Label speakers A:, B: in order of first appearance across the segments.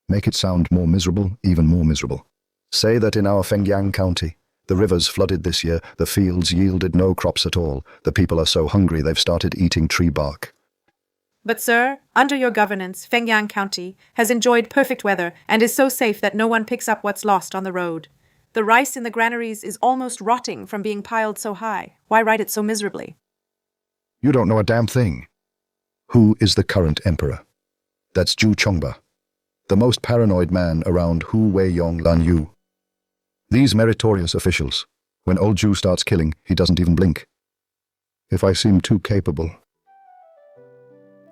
A: Make it sound more miserable, even more miserable. Say that in our Fengyang County, the rivers flooded this year, the fields yielded no crops at all, the people are so hungry they've started eating tree bark.
B: But sir, under your governance, Fengyang County has enjoyed perfect weather and is so safe that no one picks up what's lost on the road. The rice in the granaries is almost rotting from being piled so high. Why write it so miserably?
A: You don't know a damn thing. Who is the current emperor? That's Zhu Chongba, the most paranoid man around Hu Weiyong Lan Yu. These meritorious officials, when old Zhu starts killing, he doesn't even blink. If I seem too capable,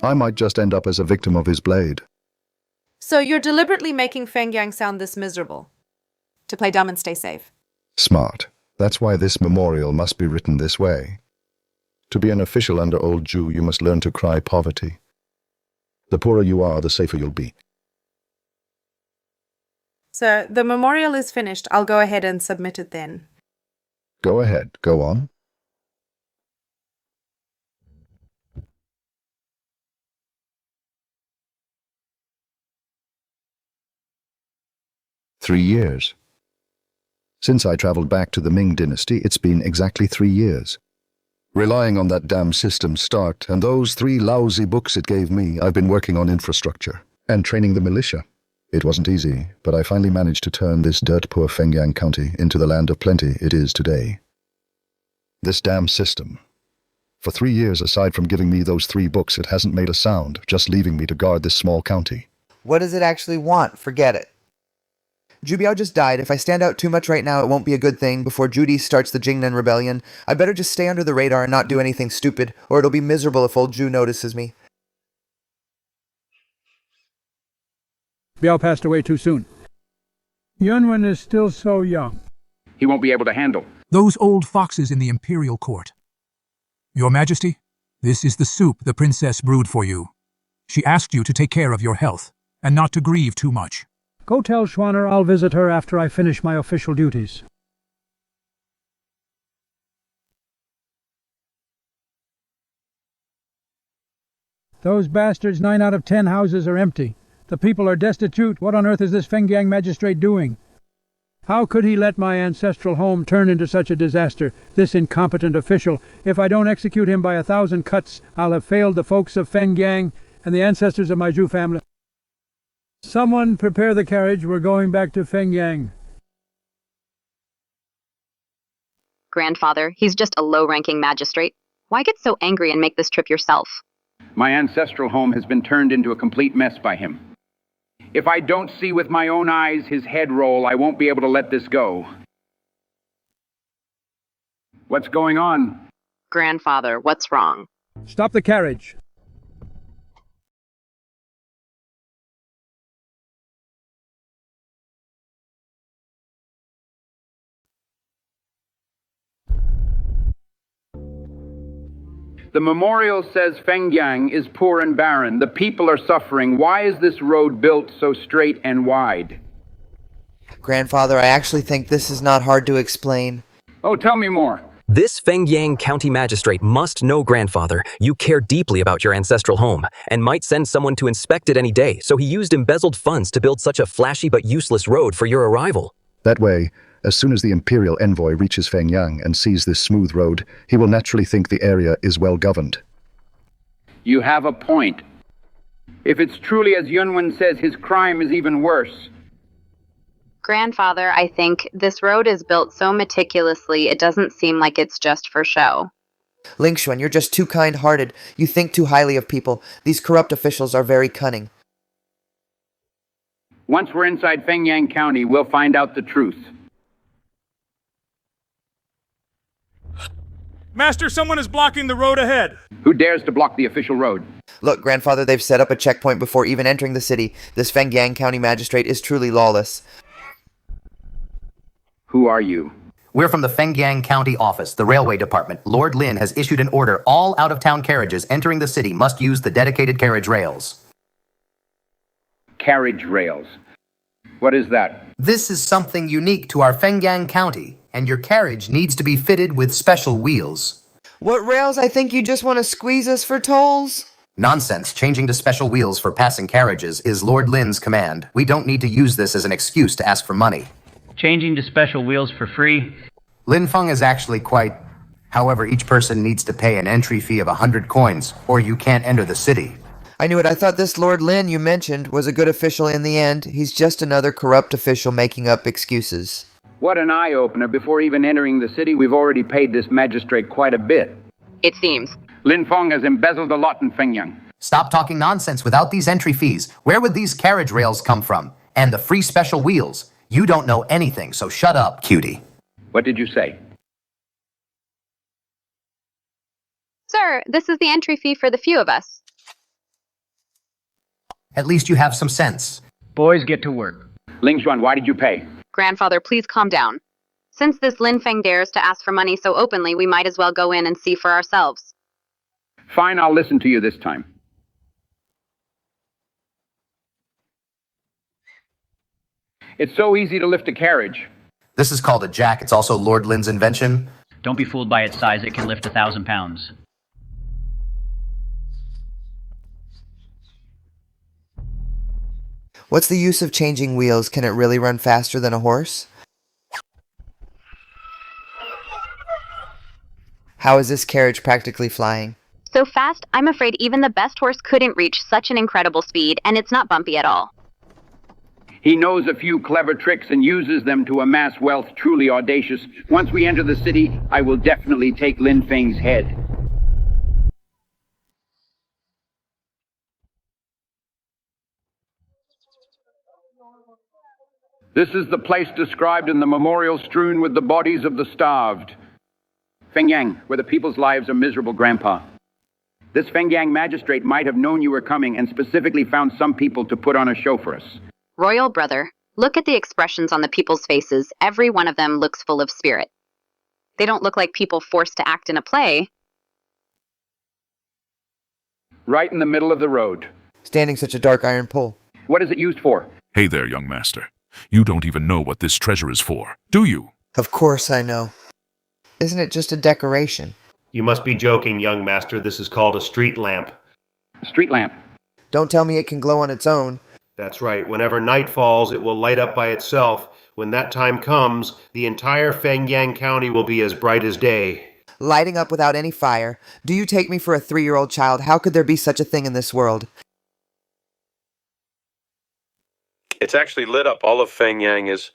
A: I might just end up as a victim of his blade.
B: So you're deliberately making Fengyang sound this miserable? To play dumb and stay safe?
A: Smart. That's why this memorial must be written this way. To be an official under old Zhu, you must learn to cry poverty. The poorer you are, the safer you'll be.
B: Sir, the memorial is finished. I'll go ahead and submit it then.
A: Go ahead, go on. "3 years. Since I traveled back to the Ming dynasty, it's been exactly 3 years. Relying on that damn system start and those 3 lousy books it gave me, I've been working on infrastructure and training the militia. It wasn't easy, but I finally managed to turn this dirt-poor Fengyang County into the land of plenty it is today. This damn system. For 3 years, aside from giving me those 3 books, it hasn't made a sound, just leaving me to guard this small county."
C: What does it actually want? Forget it. Jubiao just died. If I stand out too much right now, it won't be a good thing. Before Judy starts the Jingnan Rebellion, I better just stay under the radar and not do anything stupid, or it'll be miserable if old Ju notices me.
D: Biao passed away too soon. Yunwen is still so young.
E: He won't be able to handle.
F: Those old foxes in the imperial court. Your Majesty, this is the soup the princess brewed for you. She asked you to take care of your health, and not to grieve too much.
D: Go tell Schwanner I'll visit her after I finish my official duties. Those bastards, 9 out of 10 houses are empty. The people are destitute. What on earth is this Fengyang magistrate doing? How could he let my ancestral home turn into such a disaster, this incompetent official? If I don't execute him by 1,000 cuts, I'll have failed the folks of Fengyang and the ancestors of my Zhu family. Someone prepare the carriage. We're going back to Fengyang.
G: Grandfather, he's just a low-ranking magistrate. Why get so angry and make this trip yourself?
E: My ancestral home has been turned into a complete mess by him. If I don't see with my own eyes his head roll, I won't be able to let this go. What's going on?
G: Grandfather, what's wrong?
D: Stop the carriage.
E: The memorial says Fengyang is poor and barren. The people are suffering. Why is this road built so straight and wide?
C: Grandfather, I actually think this is not hard to explain.
E: Oh, tell me more.
H: This Fengyang County Magistrate must know, Grandfather, you care deeply about your ancestral home, and might send someone to inspect it any day, so he used embezzled funds to build such a flashy but useless road for your arrival.
A: That way, as soon as the imperial envoy reaches Fengyang and sees this smooth road, he will naturally think the area is well governed.
E: You have a point. If it's truly as Yunwen says, his crime is even worse.
G: Grandfather, I think this road is built so meticulously it doesn't seem like it's just for show.
C: Lingxuan, you're just too kind-hearted. You think too highly of people. These corrupt officials are very cunning.
E: Once we're inside Fengyang County, we'll find out the truth.
I: Master, someone is blocking the road ahead.
E: Who dares to block the official road?
C: Look, Grandfather, they've set up a checkpoint before even entering the city. This Fengyang County Magistrate is truly lawless.
E: Who are you?
J: We're from the Fengyang County Office, the Railway Department. Lord Lin has issued an order. All out-of-town carriages entering the city must use the dedicated carriage rails.
E: Carriage rails. What is that?
J: This is something unique to our Fengyang County, and your carriage needs to be fitted with special wheels.
C: What rails? I think you just want to squeeze us for tolls?
J: Nonsense. Changing to special wheels for passing carriages is Lord Lin's command. We don't need to use this as an excuse to ask for money.
K: Changing to special wheels for free?
J: Lin Feng is actually quite... However, each person needs to pay an entry fee of 100 coins, or you can't enter the city.
C: I knew it. I thought this Lord Lin you mentioned was a good official in the end. He's just another corrupt official making up excuses.
E: What an eye-opener. Before even entering the city, we've already paid this magistrate quite a bit.
G: It seems.
E: Lin Feng has embezzled a lot in Fengyang.
J: Stop talking nonsense. Without these entry fees, where would these carriage rails come from? And the free special wheels? You don't know anything, so shut up, cutie.
E: What did you say?
G: Sir, this is the entry fee for the few of us.
J: At least you have some sense.
K: Boys, get to work.
E: Ling Xuan, why did you pay?
G: Grandfather, please calm down. Since this Lin Feng dares to ask for money so openly, we might as well go in and see for ourselves.
E: Fine, I'll listen to you this time. It's so easy to lift a carriage.
J: This is called a jack. It's also Lord Lin's invention.
K: Don't be fooled by its size. It can lift 1,000 pounds.
C: What's the use of changing wheels? Can it really run faster than a horse? How is this carriage practically flying?
G: So fast, I'm afraid even the best horse couldn't reach such an incredible speed, and it's not bumpy at all.
E: He knows a few clever tricks and uses them to amass wealth truly audacious. Once we enter the city, I will definitely take Lin Feng's head. This is the place described in the memorial strewn with the bodies of the starved. Fengyang, where the people's lives are miserable, Grandpa. This Fengyang magistrate might have known you were coming and specifically found some people to put on a show for us.
G: Royal brother, look at the expressions on the people's faces. Every one of them looks full of spirit. They don't look like people forced to act in a play.
E: Right in the middle of the road.
C: Standing such a dark iron pole.
E: What is it used for?
L: Hey there, young master. You don't even know what this treasure is for, do you?
C: Of course I know. Isn't it just a decoration?
M: You must be joking, young master. This is called a street lamp.
E: Street lamp.
C: Don't tell me it can glow on its own.
M: That's right. Whenever night falls, it will light up by itself. When that time comes, the entire Fengyang County will be as bright as day.
C: Lighting up without any fire. Do you take me for a 3-year-old child? How could there be such a thing in this world?
N: It's actually lit up. All of Fengyang is...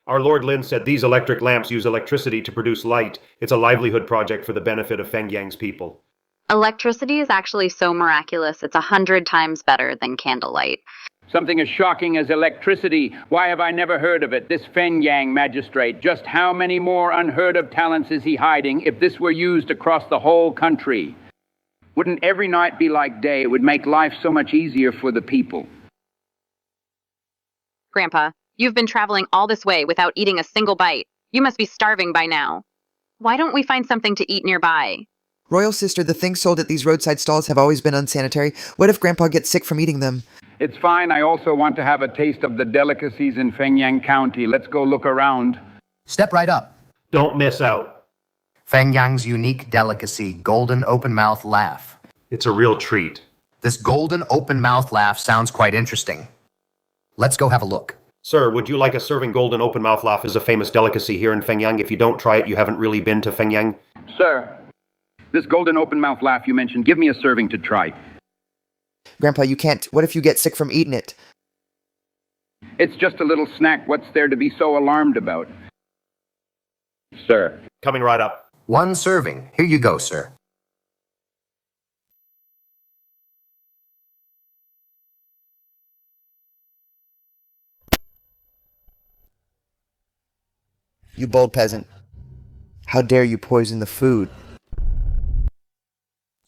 M: Our Lord Lin said these electric lamps use electricity to produce light. It's a livelihood project for the benefit of Fengyang's people.
G: Electricity is actually so miraculous, it's 100 times better than candlelight.
E: Something as shocking as electricity. Why have I never heard of it? This Fengyang magistrate. Just how many more unheard of talents is he hiding if this were used across the whole country? Wouldn't every night be like day? It would make life so much easier for the people.
G: Grandpa, you've been traveling all this way without eating a single bite. You must be starving by now. Why don't we find something to eat nearby?
C: Royal sister, the things sold at these roadside stalls have always been unsanitary. What if Grandpa gets sick from eating them?
E: It's fine. I also want to have a taste of the delicacies in Fengyang County. Let's go look around.
J: Step right up.
M: Don't miss out.
J: Fengyang's unique delicacy, golden open-mouth laugh.
M: It's a real treat.
J: This golden open-mouth laugh sounds quite interesting. Let's go have a look.
M: Sir, would you like a serving golden open-mouth laugh is a famous delicacy here in Fengyang. If you don't try it, you haven't really been to Fengyang.
E: Sir, this golden open-mouth laugh you mentioned, give me a serving to try.
C: Grandpa, you can't. What if you get sick from eating it?
E: It's just a little snack. What's there to be so alarmed about? Sir.
M: Coming right up.
J: 1 serving. Here you go, sir.
C: You bold peasant. How dare you poison the food?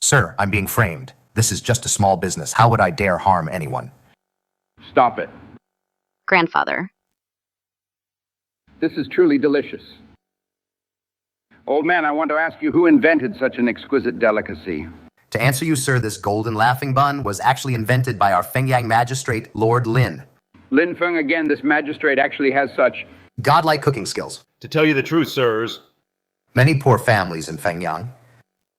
J: Sir, I'm being framed. This is just a small business. How would I dare harm anyone?
E: Stop it.
G: Grandfather.
E: This is truly delicious. Old man, I want to ask you who invented such an exquisite delicacy?
J: To answer you, sir, this golden laughing bun was actually invented by our Fengyang magistrate, Lord Lin.
E: Lin Feng again, this magistrate actually has such
J: godlike cooking skills.
M: To tell you the truth, sirs,
J: many poor families in Fengyang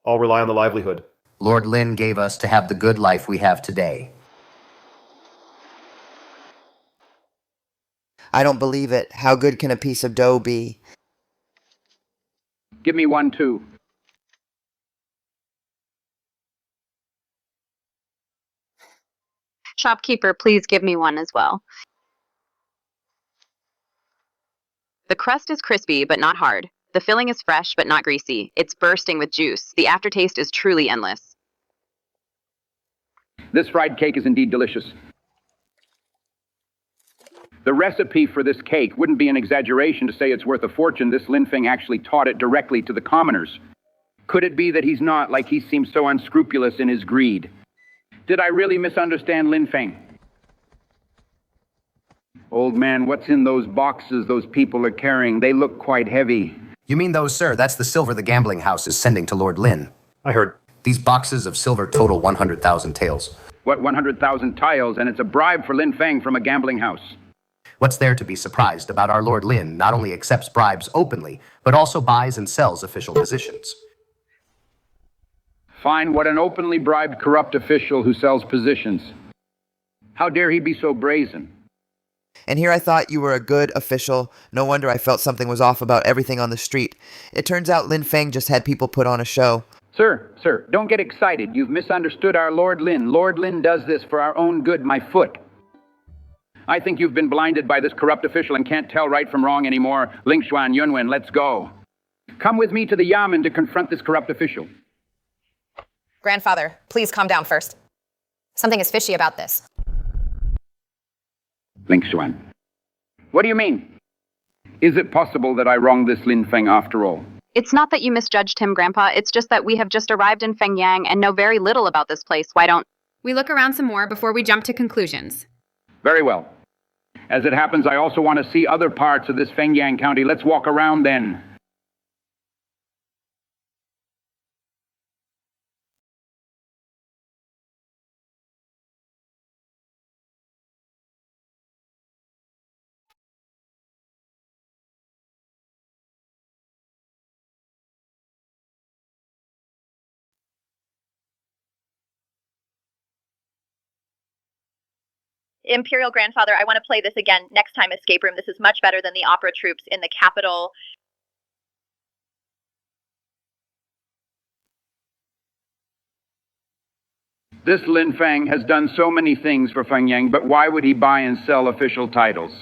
M: all rely on the livelihood.
J: Lord Lin gave us to have the good life we have today.
C: I don't believe it. How good can a piece of dough be?
E: Give me one, too.
G: Shopkeeper, please give me one as well. The crust is crispy, but not hard. The filling is fresh, but not greasy. It's bursting with juice. The aftertaste is truly endless.
E: This fried cake is indeed delicious. The recipe for this cake wouldn't be an exaggeration to say it's worth a fortune. This Lin Feng actually taught it directly to the commoners. Could it be that he's not, like he seems so unscrupulous in his greed? Did I really misunderstand Lin Feng? Old man, what's in those boxes those people are carrying? They look quite heavy.
J: You mean those, sir? That's the silver the gambling house is sending to Lord Lin.
M: I heard.
J: These boxes of silver total 100,000 taels.
E: What, 100,000 tiles, and it's a bribe for Lin Feng from a gambling house.
J: What's there to be surprised about our Lord Lin not only accepts bribes openly, but also buys and sells official positions?
E: Fine, what an openly bribed corrupt official who sells positions. How dare he be so brazen?
C: And here I thought you were a good official. No wonder I felt something was off about everything on the street. It turns out Lin Feng just had people put on a show.
E: Sir, don't get excited. You've misunderstood our Lord Lin. Lord Lin does this for our own good, my foot. I think you've been blinded by this corrupt official and can't tell right from wrong anymore. Ling Xuan, Yunwen, let's go. Come with me to the Yamen to confront this corrupt official.
O: Grandfather, please calm down first. Something is fishy about this.
E: Ling Xuan. What do you mean? Is it possible that I wronged this Lin Feng after all?
G: It's not that you misjudged him, Grandpa. It's just that we have just arrived in Fengyang and know very little about this place. Why don't
P: we look around some more before we jump to conclusions?
E: Very well. As it happens, I also want to see other parts of this Fengyang County. Let's walk around then.
Q: Imperial Grandfather, I want to play this again next time, Escape Room. This is much better than the opera troops in the capital.
E: This Lin Feng has done so many things for Fengyang, but why would he buy and sell official titles?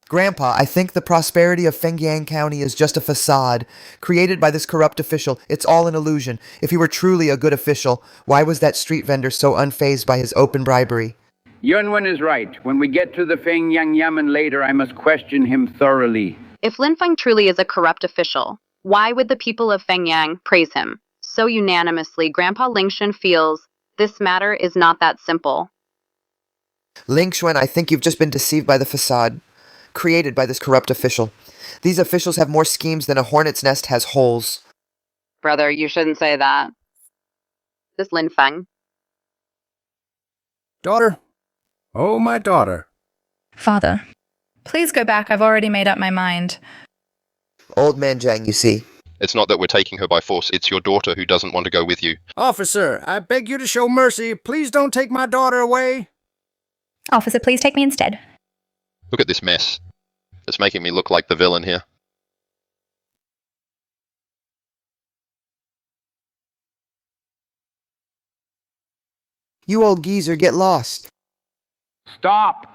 C: Grandpa, I think the prosperity of Fengyang County is just a facade created by this corrupt official. It's all an illusion. If he were truly a good official, why was that street vendor so unfazed by his open bribery?
E: Yunwen is right. When we get to the Fengyang Yamen later, I must question him thoroughly.
G: If Lin Feng truly is a corrupt official, why would the people of Fengyang praise him so unanimously? Grandpa Lingshan feels this matter is not that simple.
C: Ling Xuan, I think you've just been deceived by the facade created by this corrupt official. These officials have more schemes than a hornet's nest has holes.
G: Brother, you shouldn't say that. This Lin Feng.
R: Daughter. Oh, my daughter.
S: Father, please go back. I've already made up my mind.
C: Old man Zhang, you see.
T: It's not that we're taking her by force, it's your daughter who doesn't want to go with you.
R: Officer, I beg you to show mercy. Please don't take my daughter away.
S: Officer, please take me instead.
T: Look at this mess. It's making me look like the villain here.
C: You old geezer, get lost.
E: Stop!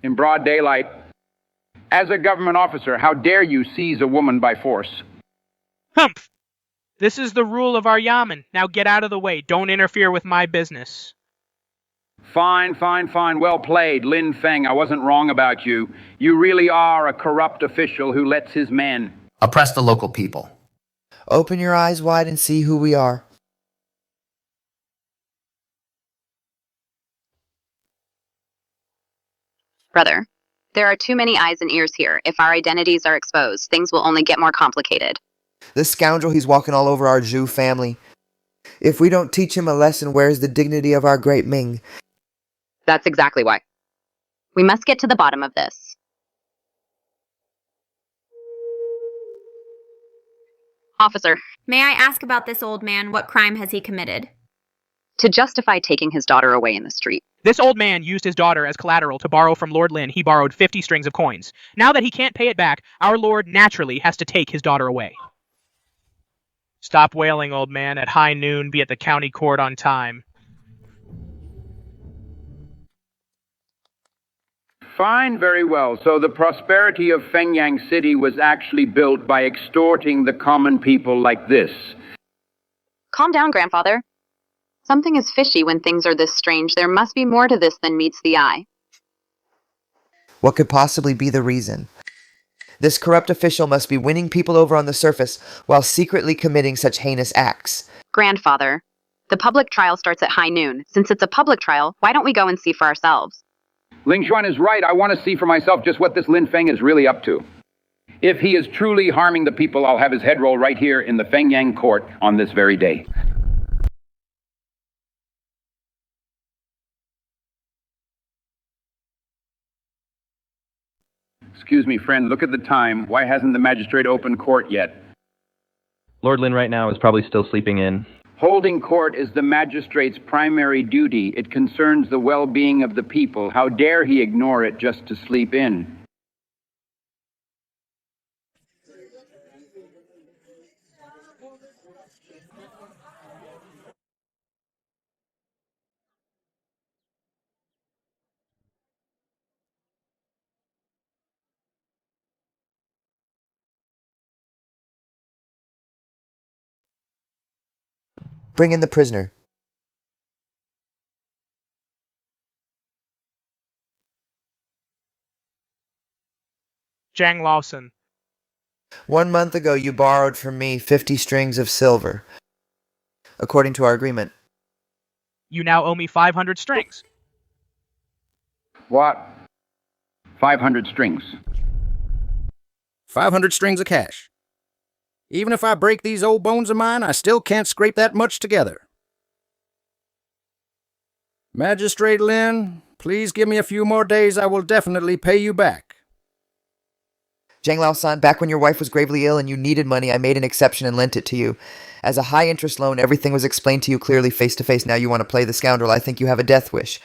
E: In broad daylight. As a government officer, how dare you seize a woman by force?
U: Humph! This is the rule of our Yamen. Now get out of the way. Don't interfere with my business.
E: Fine. Well played, Lin Feng. I wasn't wrong about you. You really are a corrupt official who lets his men
J: oppress the local people.
C: Open your eyes wide and see who we are.
G: Brother, there are too many eyes and ears here. If our identities are exposed, things will only get more complicated.
C: This scoundrel, he's walking all over our Zhu family. If we don't teach him a lesson, where's the dignity of our great Ming?
G: That's exactly why. We must get to the bottom of this. Officer,
P: May I ask about this old man? What crime has he committed?
G: to justify taking his daughter away in the street.
U: This old man used his daughter as collateral to borrow from Lord Lynn. He borrowed 50 strings of coins. Now that he can't pay it back, our lord naturally has to take his daughter away. Stop wailing, old man. At high noon, be at the county court on time.
E: Fine, very well. So the prosperity of Fengyang City was actually built by extorting the common people like this.
G: Calm down, grandfather. Something is fishy when things are this strange. There must be more to this than meets the eye.
C: What could possibly be the reason? This corrupt official must be winning people over on the surface while secretly committing such heinous acts.
G: Grandfather, the public trial starts at high noon. Since it's a public trial, why don't we go and see for ourselves?
E: Ling Xuan is right. I want to see for myself just what this Lin Feng is really up to. If he is truly harming the people, I'll have his head roll right here in the Fengyang court on this very day. Excuse me, friend, look at the time. Why hasn't the magistrate opened court yet?
B: Lord Lynn right now is probably still sleeping in.
E: Holding court is the magistrate's primary duty. It concerns the well-being of the people. How dare he ignore it just to sleep in?
C: Bring in the prisoner.
U: Zhang Lawson.
C: 1 month ago you borrowed from me 50 strings of silver. According to our agreement.
U: You now owe me 500 strings.
E: What? 500 strings.
R: 500 strings of cash. Even if I break these old bones of mine, I still can't scrape that much together. Magistrate Lin, please give me a few more days. I will definitely pay you back.
C: Zhang Lao-san, back when your wife was gravely ill and you needed money, I made an exception and lent it to you. As a high-interest loan, everything was explained to you clearly face-to-face. Now you want to play the scoundrel. I think you have a death wish.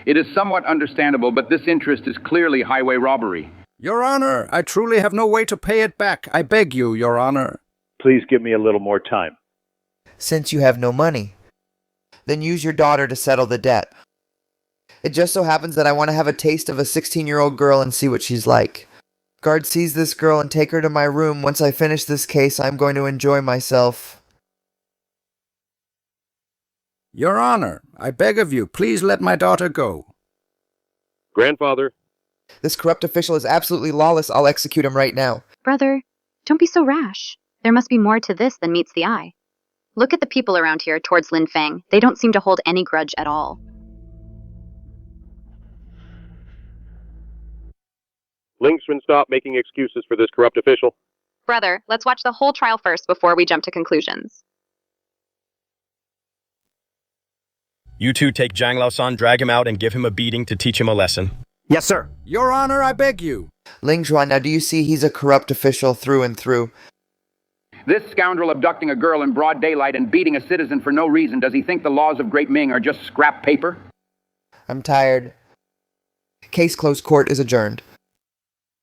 E: It is somewhat understandable, but this interest is clearly highway robbery.
R: Your Honor, I truly have no way to pay it back. I beg you, Your Honor.
V: Please give me a little more time.
C: Since you have no money, then use your daughter to settle the debt. It just so happens that I want to have a taste of a 16-year-old girl and see what she's like. Guard, seize this girl and take her to my room. Once I finish this case, I'm going to enjoy myself.
R: Your Honor, I beg of you, please let my daughter go.
V: Grandfather.
C: This corrupt official is absolutely lawless. I'll execute him right now.
G: Brother, don't be so rash. There must be more to this than meets the eye. Look at the people around here towards Lin Feng. They don't seem to hold any grudge at all.
V: Ling Xuan, stop making excuses for this corrupt official.
G: Brother, let's watch the whole trial first before we jump to conclusions.
W: You two take Zhang Lao-san, drag him out, and give him a beating to teach him a lesson.
R: Yes, sir. Your Honor, I beg you.
C: Ling Zhuan, now do you see he's a corrupt official through and through?
E: This scoundrel abducting a girl in broad daylight and beating a citizen for no reason, does he think the laws of Great Ming are just scrap paper?
C: I'm tired. Case closed. Court is adjourned.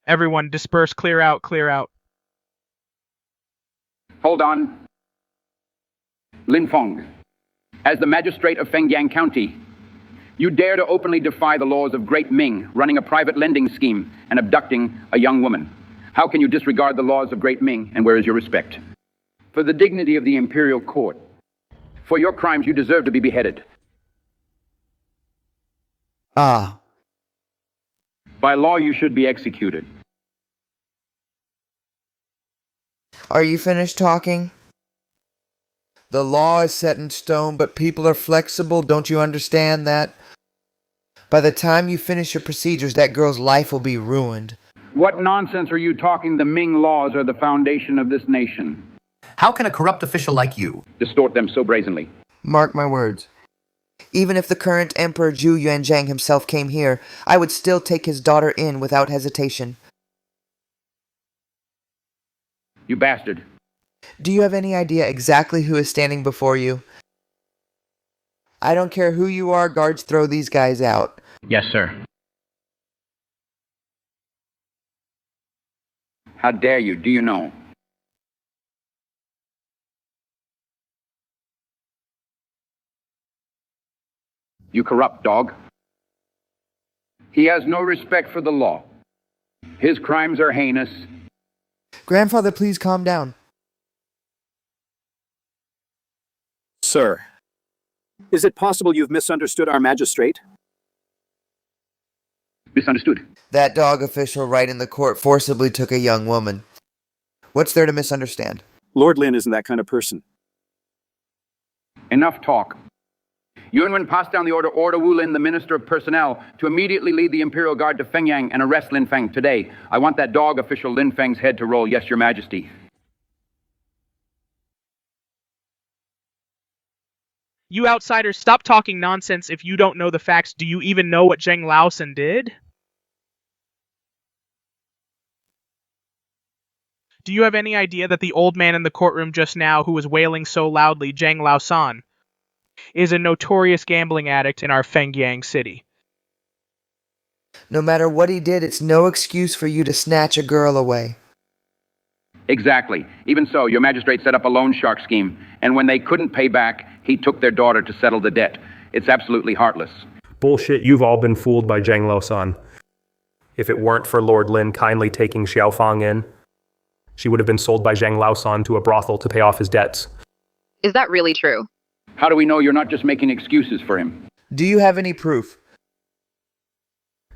U: Everyone disperse, clear out, clear out.
E: Hold on. Lin Feng, as the magistrate of Fengyang County, you dare to openly defy the laws of Great Ming, running a private lending scheme and abducting a young woman. How can you disregard the laws of Great Ming, and where is your respect? For the dignity of the imperial court, for your crimes you deserve to be beheaded.
C: Ah.
E: By law you should be executed.
C: Are you finished talking? The law is set in stone, but people are flexible. Don't you understand that? By the time you finish your procedures, that girl's life will be ruined.
E: What nonsense are you talking? The Ming laws are the foundation of this nation.
J: How can a corrupt official like you
E: distort them so brazenly?
C: Mark my words. Even if the current Emperor Zhu Yuanzhang himself came here, I would still take his daughter in without hesitation.
E: You bastard.
C: Do you have any idea exactly who is standing before you? I don't care who you are, guards, throw these guys out.
K: Yes, sir.
E: How dare you? Do you know? You corrupt dog. He has no respect for the law. His crimes are heinous.
C: Grandfather, please calm down.
D: Sir, is it possible you've misunderstood our magistrate?
E: Misunderstood.
C: That dog official right in the court forcibly took a young woman. What's there to misunderstand?
D: Lord Lin isn't that kind of person.
E: Enough talk. Yunwen passed down the order Wu Lin, the Minister of Personnel, to immediately lead the Imperial Guard to Fengyang and arrest Lin Feng today. I want that dog official Lin Feng's head to roll. Yes, Your Majesty.
U: You outsiders, stop talking nonsense if you don't know the facts. Do you even know what Zheng Laosan did? Do you have any idea that the old man in the courtroom just now who was wailing so loudly, Zheng Laosan, is a notorious gambling addict in our Fengyang city?
C: No matter what he did, it's no excuse for you to snatch a girl away.
E: Exactly. Even so, Your Magistrate set up a loan shark scheme, and when they couldn't pay back, he took their daughter to settle the debt. It's absolutely heartless.
F: Bullshit, you've all been fooled by Zheng Laosan. If it weren't for Lord Lin kindly taking Xiaofang in, she would have been sold by Zheng Laosan to a brothel to pay off his debts.
G: Is that really true?
E: How do we know you're not just making excuses for him?
C: Do you have any proof?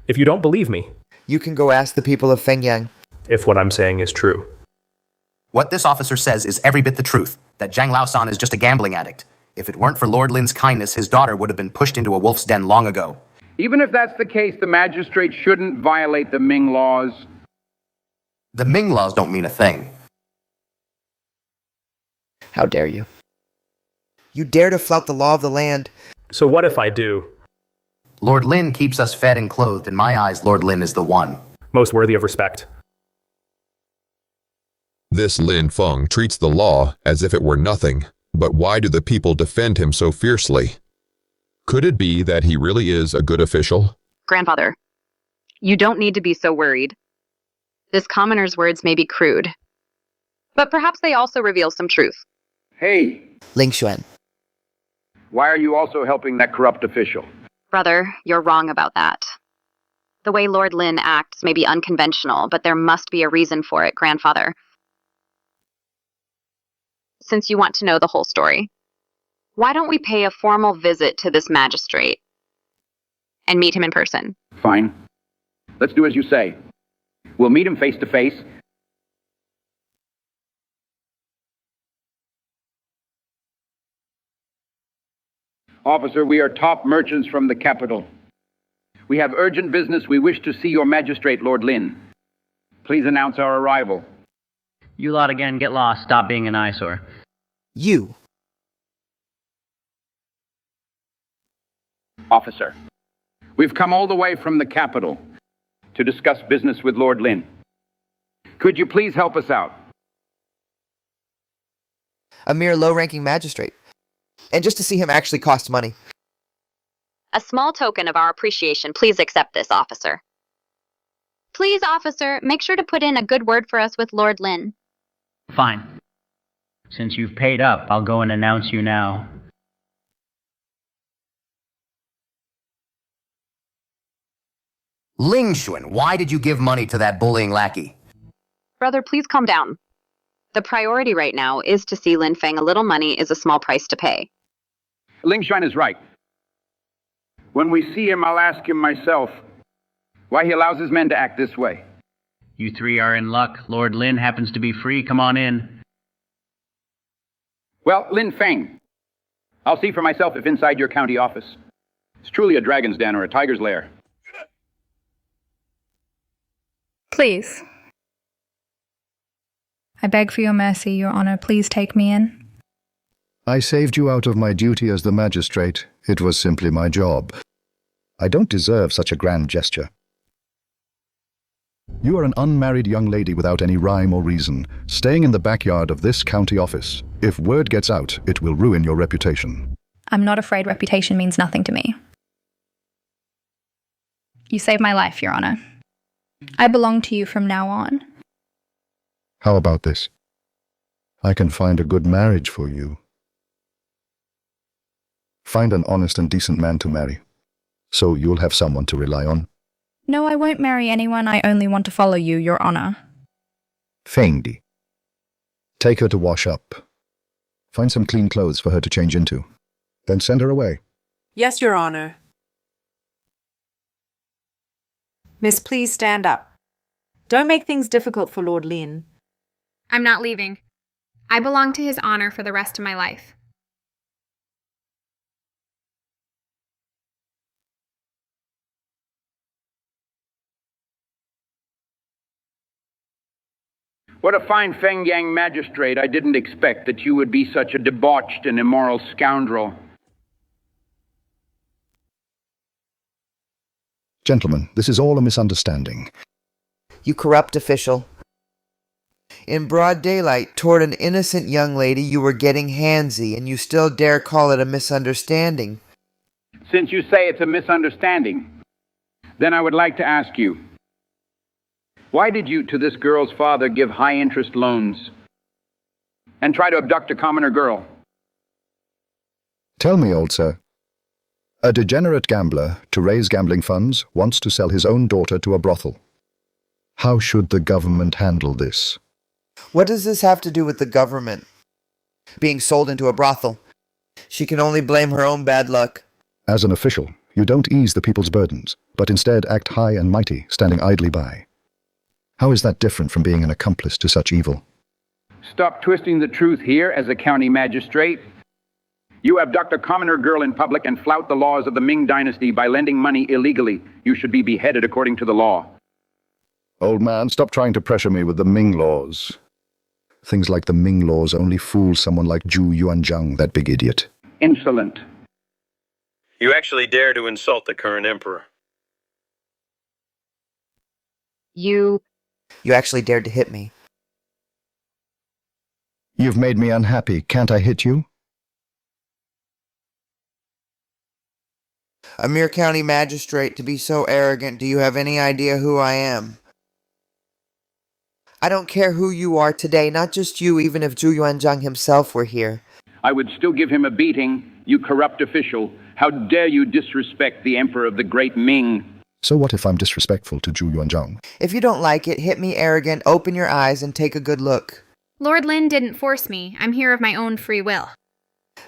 F: If you don't believe me,
C: you can go ask the people of Fengyang.
F: If what I'm saying is true.
J: What this officer says is every bit the truth, that Zhang Laosan is just a gambling addict. If it weren't for Lord Lin's kindness, his daughter would have been pushed into a wolf's den long ago.
E: Even if that's the case, the magistrate shouldn't violate the Ming laws.
J: The Ming laws don't mean a thing.
C: How dare you? You dare to flout the law of the land.
F: So what if I do?
J: Lord Lin keeps us fed and clothed. In my eyes, Lord Lin is the one.
F: Most worthy of respect.
H: This Lin Feng treats the law as if it were nothing, but why do the people defend him so fiercely? Could it be that he really is a good official?
G: Grandfather, you don't need to be so worried. This commoner's words may be crude, but perhaps they also reveal some truth.
E: Hey!
C: Ling Xuan.
E: Why are you also helping that corrupt official?
G: Brother, you're wrong about that. The way Lord Lin acts may be unconventional, but there must be a reason for it, Grandfather. Since you want to know the whole story, why don't we pay a formal visit to this magistrate and meet him in person?
E: Fine. Let's do as you say. We'll meet him face to face. Officer, we are top merchants from the capital. We have urgent business. We wish to see your magistrate, Lord Lin. Please announce our arrival.
K: You lot again get lost. Stop being an eyesore.
C: You.
E: Officer, we've come all the way from the capital to discuss business with Lord Lin. Could you please help us out?
C: A mere low-ranking magistrate. And just to see him actually costs money.
G: A small token of our appreciation. Please accept this, officer. Please, officer, make sure to put in a good word for us with Lord Lin.
K: Fine. Since you've paid up, I'll go and announce you now.
J: Ling Xuan, why did you give money to that bullying lackey?
G: Brother, please calm down. The priority right now is to see Lin Feng. A little money is a small price to pay.
E: Ling Xuan is right. When we see him, I'll ask him myself why he allows his men to act this way.
K: You three are in luck. Lord Lin happens to be free. Come on in.
E: Well, Lin Feng, I'll see for myself if inside your county office it's truly a dragon's den or a tiger's lair.
S: Please. I beg for your mercy, Your Honor. Please take me in.
A: I saved you out of my duty as the magistrate. It was simply my job. I don't deserve such a grand gesture. You are an unmarried young lady without any rhyme or reason, staying in the backyard of this county office. If word gets out, it will ruin your reputation.
S: I'm not afraid reputation means nothing to me. You saved my life, Your Honor. I belong to you from now on.
A: How about this? I can find a good marriage for you. Find an honest and decent man to marry, so you'll have someone to rely on.
S: No, I won't marry anyone. I only want to follow you, Your Honor.
A: Fengdi. Take her to wash up. Find some clean clothes for her to change into. Then send her away.
I: Yes, Your Honor. Miss, please stand up. Don't make things difficult for Lord Lin.
P: I'm not leaving. I belong to his honor for the rest of my life.
E: What a fine Feng Yang magistrate. I didn't expect that you would be such a debauched and immoral scoundrel.
A: Gentlemen, this is all a misunderstanding.
C: You corrupt official. In broad daylight, toward an innocent young lady, you were getting handsy, and you still dare call it a misunderstanding.
E: Since you say it's a misunderstanding, then I would like to ask you, why did you, to this girl's father, give high-interest loans and try to abduct a commoner girl?
A: Tell me, old sir. A degenerate gambler, to raise gambling funds, wants to sell his own daughter to a brothel. How should the government handle this?
C: What does this have to do with the government? Being sold into a brothel. She can only blame her own bad luck.
A: As an official, you don't ease the people's burdens, but instead act high and mighty, standing idly by. How is that different from being an accomplice to such evil?
E: Stop twisting the truth here as a county magistrate. You abduct a commoner girl in public and flout the laws of the Ming dynasty by lending money illegally. You should be beheaded according to the law.
A: Old man, stop trying to pressure me with the Ming laws. Things like the Ming laws only fool someone like Zhu Yuanzhang, that big idiot.
E: Insolent.
M: You actually dare to insult the current emperor.
C: You actually dared to hit me.
A: You've made me unhappy. Can't I hit you?
C: A mere county magistrate to be so arrogant. Do you have any idea who I am? I don't care who you are today, not just you, even if Zhu Yuanzhang himself were here.
E: I would still give him a beating, you corrupt official. How dare you disrespect the emperor of the great Ming?
A: So what if I'm disrespectful to Zhu Yuanzhang?
C: If you don't like it, hit me arrogant, open your eyes, and take a good look.
P: Lord Lin didn't force me. I'm here of my own free will.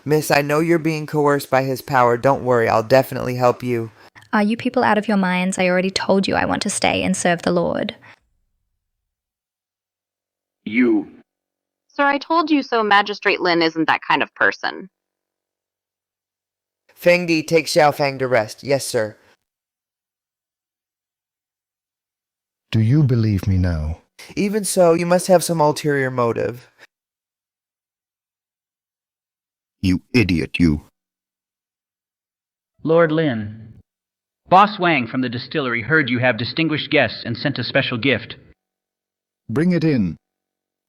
C: Miss, I know you're being coerced by his power. Don't worry, I'll definitely help you.
S: Are you people out of your minds? I already told you I want to stay and serve the Lord.
E: You.
G: Sir, I told you so. Magistrate Lin isn't that kind of person.
C: Fengdi, take Xiaofang to rest. Yes, sir.
A: Do you believe me now?
C: Even so, you must have some ulterior motive.
A: You idiot, you.
K: Lord Lin, Boss Wang from the distillery heard you have distinguished guests and sent a special gift.
A: Bring it in.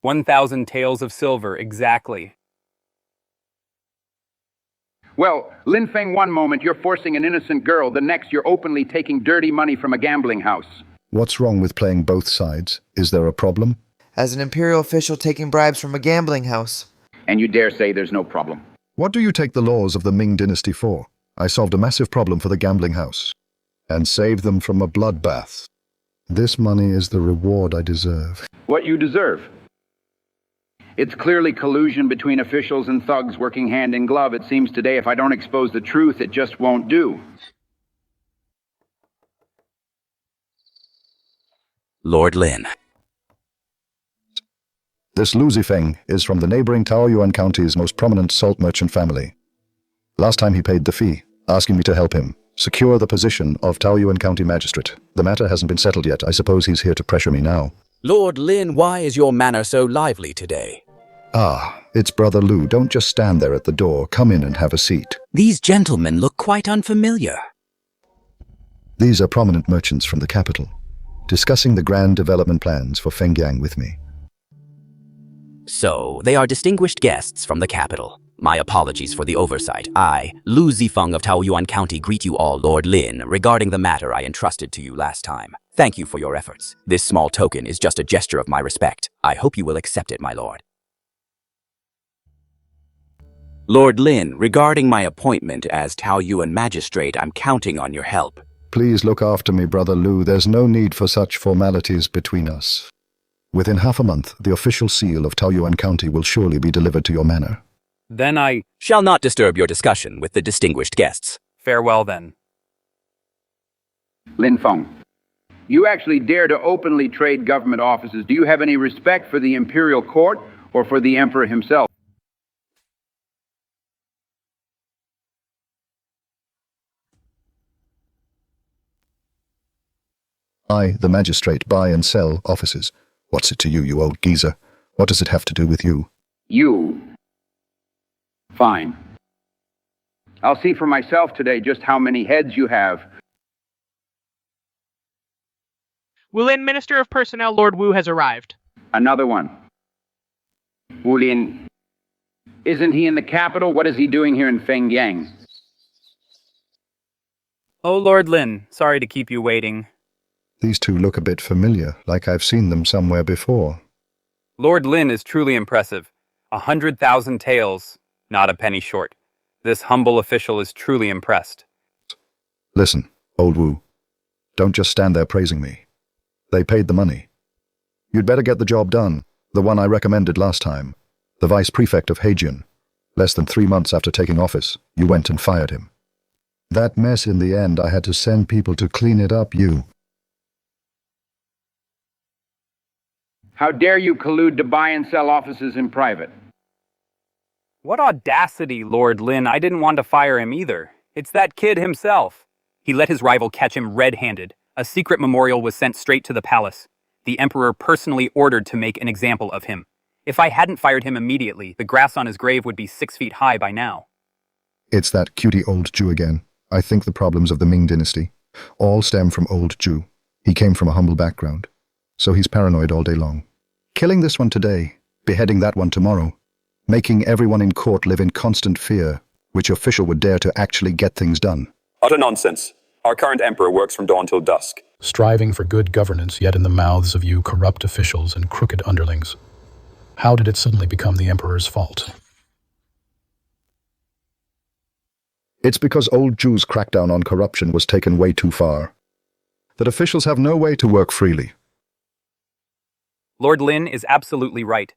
L: 1,000 taels of silver, exactly.
E: Well, Lin Feng, one moment you're forcing an innocent girl, the next you're openly taking dirty money from a gambling house.
A: What's wrong with playing both sides? Is there a problem?
C: As an imperial official taking bribes from a gambling house.
E: And you dare say there's no problem?
A: What do you take the laws of the Ming dynasty for? I solved a massive problem for the gambling house and saved them from a bloodbath. This money is the reward I deserve.
E: What you deserve? It's clearly collusion between officials and thugs working hand in glove. It seems today if I don't expose the truth, it just won't do.
N: Lord Lin.
A: This Lu Zifeng is from the neighboring Taoyuan County's most prominent salt merchant family. Last time he paid the fee, asking me to help him secure the position of Taoyuan County Magistrate. The matter hasn't been settled yet. I suppose he's here to pressure me now.
N: Lord Lin, why is your manner so lively today?
A: Ah, it's Brother Lu. Don't just stand there at the door. Come in and have a seat.
N: These gentlemen look quite unfamiliar.
A: These are prominent merchants from the capital. discussing the grand development plans for Fengyang with me.
N: So, they are distinguished guests from the capital. My apologies for the oversight. I, Lu Zifeng of Taoyuan County, greet you all, Lord Lin, regarding the matter I entrusted to you last time. Thank you for your efforts. This small token is just a gesture of my respect. I hope you will accept it, my lord. Lord Lin, regarding my appointment as Taoyuan Magistrate, I'm counting on your help.
A: Please look after me, Brother Lu. There's no need for such formalities between us. Within half a month, the official seal of Taoyuan County will surely be delivered to your manor.
L: Then I
N: shall not disturb your discussion with the distinguished guests.
L: farewell then.
E: Lin Feng, you actually dare to openly trade government offices. Do you have any respect for the imperial court or for the emperor himself?
A: I, the magistrate, buy and sell offices. What's it to you, you old geezer? What does it have to do with you?
E: You. Fine. I'll see for myself today just how many heads you have.
U: Wulin, Minister of Personnel Lord Wu has arrived.
E: Another one. Wulin. Isn't he in the capital? What is he doing here in Fengyang?
L: Oh, Lord Lin, sorry to keep you waiting.
A: These two look a bit familiar, like I've seen them somewhere before.
L: Lord Lin is truly impressive. 100,000 taels, not a penny short. This humble official is truly impressed.
A: Listen, old Wu, don't just stand there praising me. They paid the money. You'd better get the job done, the one I recommended last time. The vice prefect of Heijian. Less than 3 months after taking office, you went and fired him. That mess in the end, I had to send people to clean it up, you.
E: How dare you collude to buy and sell offices in private?
L: What audacity, Lord Lin. I didn't want to fire him either. It's that kid himself. He let his rival catch him red-handed. A secret memorial was sent straight to the palace. The emperor personally ordered to make an example of him. If I hadn't fired him immediately, the grass on his grave would be 6 feet high by now.
A: It's that cutie old Jew again. I think the problems of the Ming dynasty all stem from old Jew. He came from a humble background, so he's paranoid all day long. Killing this one today, beheading that one tomorrow, making everyone in court live in constant fear. Which official would dare to actually get things done?
O: Utter nonsense. Our current emperor works from dawn till dusk.
Q: Striving for good governance, yet in the mouths of you corrupt officials and crooked underlings. How did it suddenly become the emperor's fault?
A: It's because old Jew's crackdown on corruption was taken way too far. That officials have no way to work freely.
L: Lord Lin is absolutely right.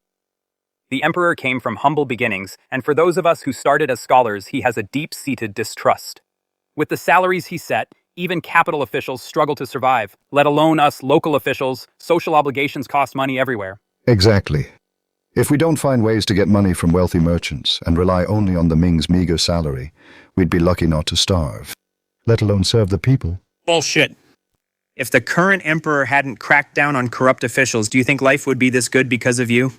L: The emperor came from humble beginnings, and for those of us who started as scholars, he has a deep-seated distrust. With the salaries he set, even capital officials struggle to survive, let alone us local officials. Social obligations cost money everywhere.
A: Exactly. If we don't find ways to get money from wealthy merchants and rely only on the Ming's meager salary, we'd be lucky not to starve, let alone serve the people.
T: Bullshit. If the current emperor hadn't cracked down on corrupt officials, do you think life would be this good because of you?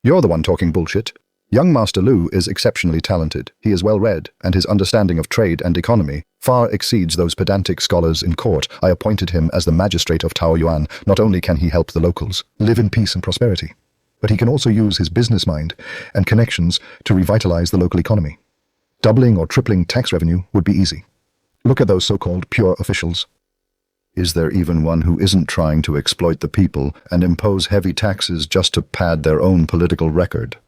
A: You're the one talking bullshit. Young Master Lu is exceptionally talented. He is well-read, and his understanding of trade and economy far exceeds those pedantic scholars in court. I appointed him as the magistrate of Taoyuan. Not only can he help the locals live in peace and prosperity, but he can also use his business mind and connections to revitalize the local economy. Doubling or tripling tax revenue would be easy. Look at those so-called pure officials. Is there even one who isn't trying to exploit the people and impose heavy taxes just to pad their own political record?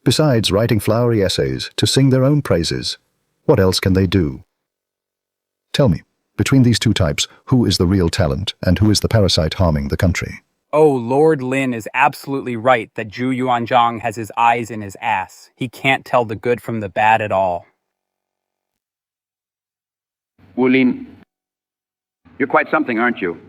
A: Besides writing flowery essays to sing their own praises, what else can they do? Tell me, between these two types, who is the real talent and who is the parasite harming the country?
L: Oh, Lord Lin is absolutely right that Zhu Yuanzhang has his eyes in his ass. He can't tell the good from the bad at all.
E: Wulin, you're quite something, aren't you?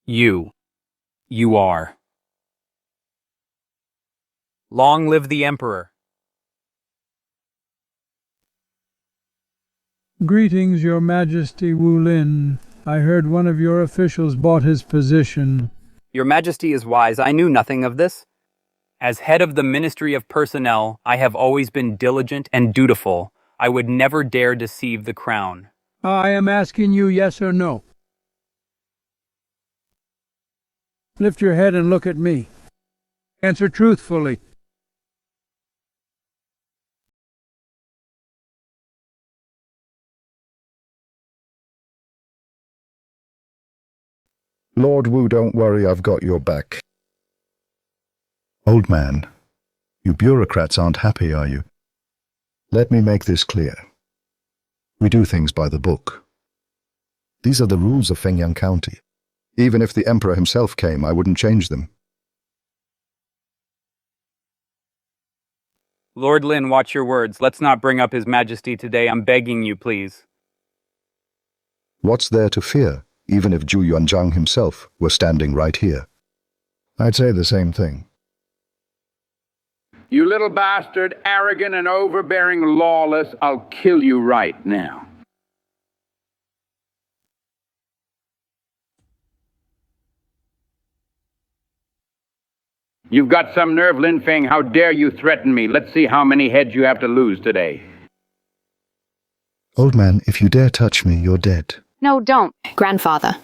L: You are. Long live the Emperor.
X: Greetings, Your Majesty Wu Lin. I heard one of your officials bought his position.
L: Your Majesty is wise. I knew nothing of this. As head of the Ministry of Personnel, I have always been diligent and dutiful. I would never dare deceive the crown.
X: I am asking you yes or no. Lift your head and look at me. Answer truthfully.
A: Lord Wu, don't worry, I've got your back. Old man, you bureaucrats aren't happy, are you? Let me make this clear. We do things by the book. These are the rules of Fengyang County. Even if the Emperor himself came, I wouldn't change them.
L: Lord Lin, watch your words. Let's not bring up His Majesty today. I'm begging you, please.
A: What's there to fear, even if Zhu Yuanzhang himself were standing right here? I'd say the same thing.
E: You little bastard, arrogant and overbearing, lawless, I'll kill you right now. You've got some nerve, Lin Feng. How dare you threaten me? Let's see how many heads you have to lose today.
A: Old man, if you dare touch me, you're dead.
G: No, don't.
P: Grandfather.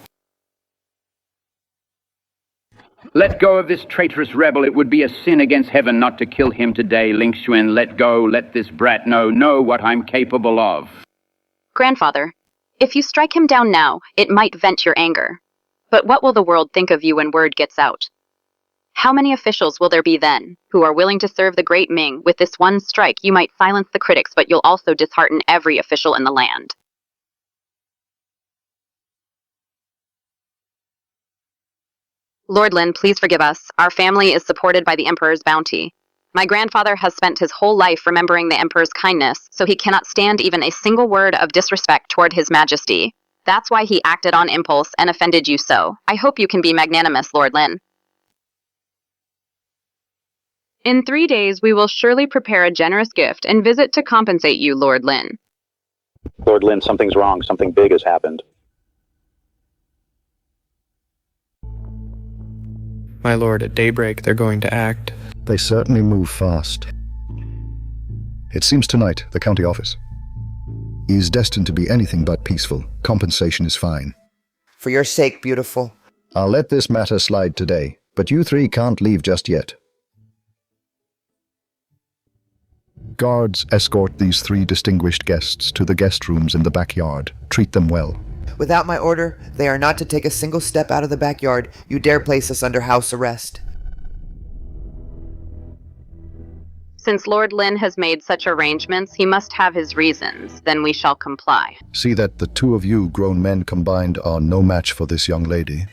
E: Let go of this traitorous rebel. It would be a sin against heaven not to kill him today. Ling Xuan, let go. Let this brat know what I'm capable of.
G: Grandfather, if you strike him down now, it might vent your anger. But what will the world think of you when word gets out? How many officials will there be then, who are willing to serve the great Ming? With this one strike, you might silence the critics, but you'll also dishearten every official in the land. Lord Lin, please forgive us. Our family is supported by the Emperor's bounty. My grandfather has spent his whole life remembering the Emperor's kindness, so he cannot stand even a single word of disrespect toward His Majesty. That's why he acted on impulse and offended you so. I hope you can be magnanimous, Lord Lin. In 3 days, we will surely prepare a generous gift and visit to compensate you, Lord Lin.
O: Lord Lin, something's wrong. Something big has happened.
B: My lord, at daybreak they're going to act.
A: They certainly move fast. It seems tonight, the county office. He is destined to be anything but peaceful. Compensation is fine.
C: For your sake, beautiful.
A: I'll let this matter slide today, but you three can't leave just yet. Guards escort these 3 distinguished guests to the guest rooms in the backyard. Treat them well.
C: Without my order, they are not to take a single step out of the backyard. You dare place us under house arrest.
G: Since Lord Lin has made such arrangements, he must have his reasons. Then we shall comply.
A: See that the 2 of you grown men combined are no match for this young lady.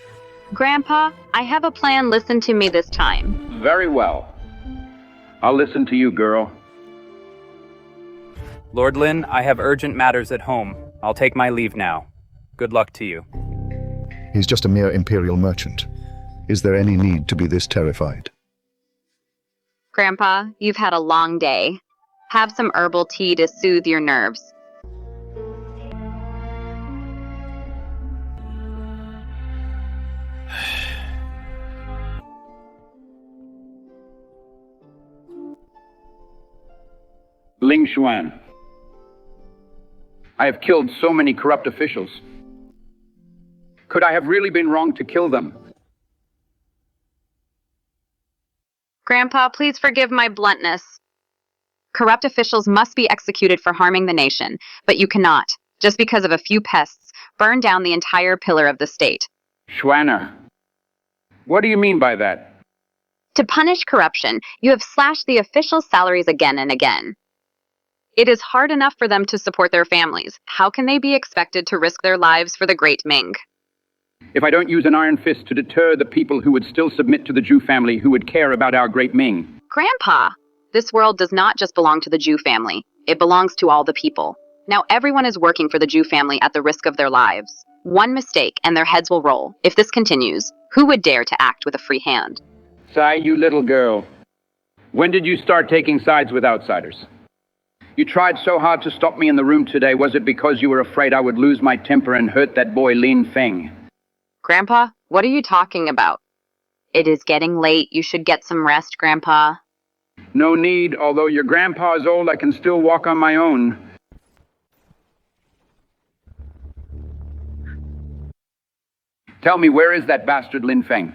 G: Grandpa, I have a plan. Listen to me this time.
E: Very well. I'll listen to you, girl.
L: Lord Lin, I have urgent matters at home. I'll take my leave now. Good luck to you.
A: He's just a mere imperial merchant. Is there any need to be this terrified?
G: Grandpa, you've had a long day. Have some herbal tea to soothe your nerves.
E: Ling Xuan. I have killed so many corrupt officials. Could I have really been wrong to kill them?
G: Grandpa, please forgive my bluntness. Corrupt officials must be executed for harming the nation, but you cannot, just because of a few pests, burn down the entire pillar of the state.
E: Xuaner, what do you mean by that?
G: To punish corruption, you have slashed the officials' salaries again and again. It is hard enough for them to support their families. How can they be expected to risk their lives for the great Ming?
E: If I don't use an iron fist to deter the people who would still submit to the Zhu family, who would care about our great Ming?
G: Grandpa, this world does not just belong to the Zhu family. It belongs to all the people. Now everyone is working for the Zhu family at the risk of their lives. One mistake and their heads will roll. If this continues, who would dare to act with a free hand?
E: Sai, you little girl. When did you start taking sides with outsiders? You tried so hard to stop me in the room today. Was it because you were afraid I would lose my temper and hurt that boy Lin Feng?
G: Grandpa, what are you talking about? It is getting late. You should get some rest, Grandpa.
E: No need. Although your grandpa is old, I can still walk on my own. Tell me, where is that bastard Lin Feng?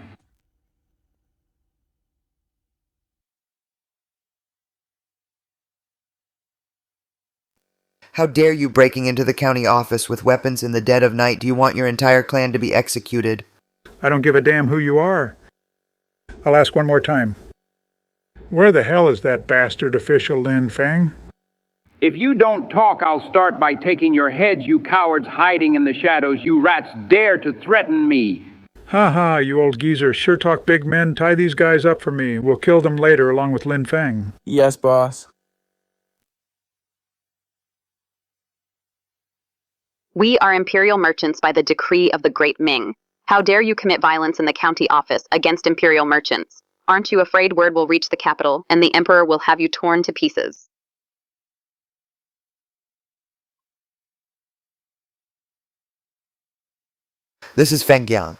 C: How dare you breaking into the county office with weapons in the dead of night? Do you want your entire clan to be executed?
D: I don't give a damn who you are. I'll ask one more time. Where the hell is that bastard official Lin Feng?
E: If you don't talk, I'll start by taking your heads, you cowards hiding in the shadows. You rats dare to threaten me.
D: Ha ha, you old geezer. Sure talk big men. Tie these guys up for me. We'll kill them later along with Lin Feng.
B: Yes, boss.
G: We are imperial merchants by the decree of the Great Ming. How dare you commit violence in the county office against imperial merchants? Aren't you afraid word will reach the capital and the emperor will have you torn to pieces?
C: This is Feng Yang.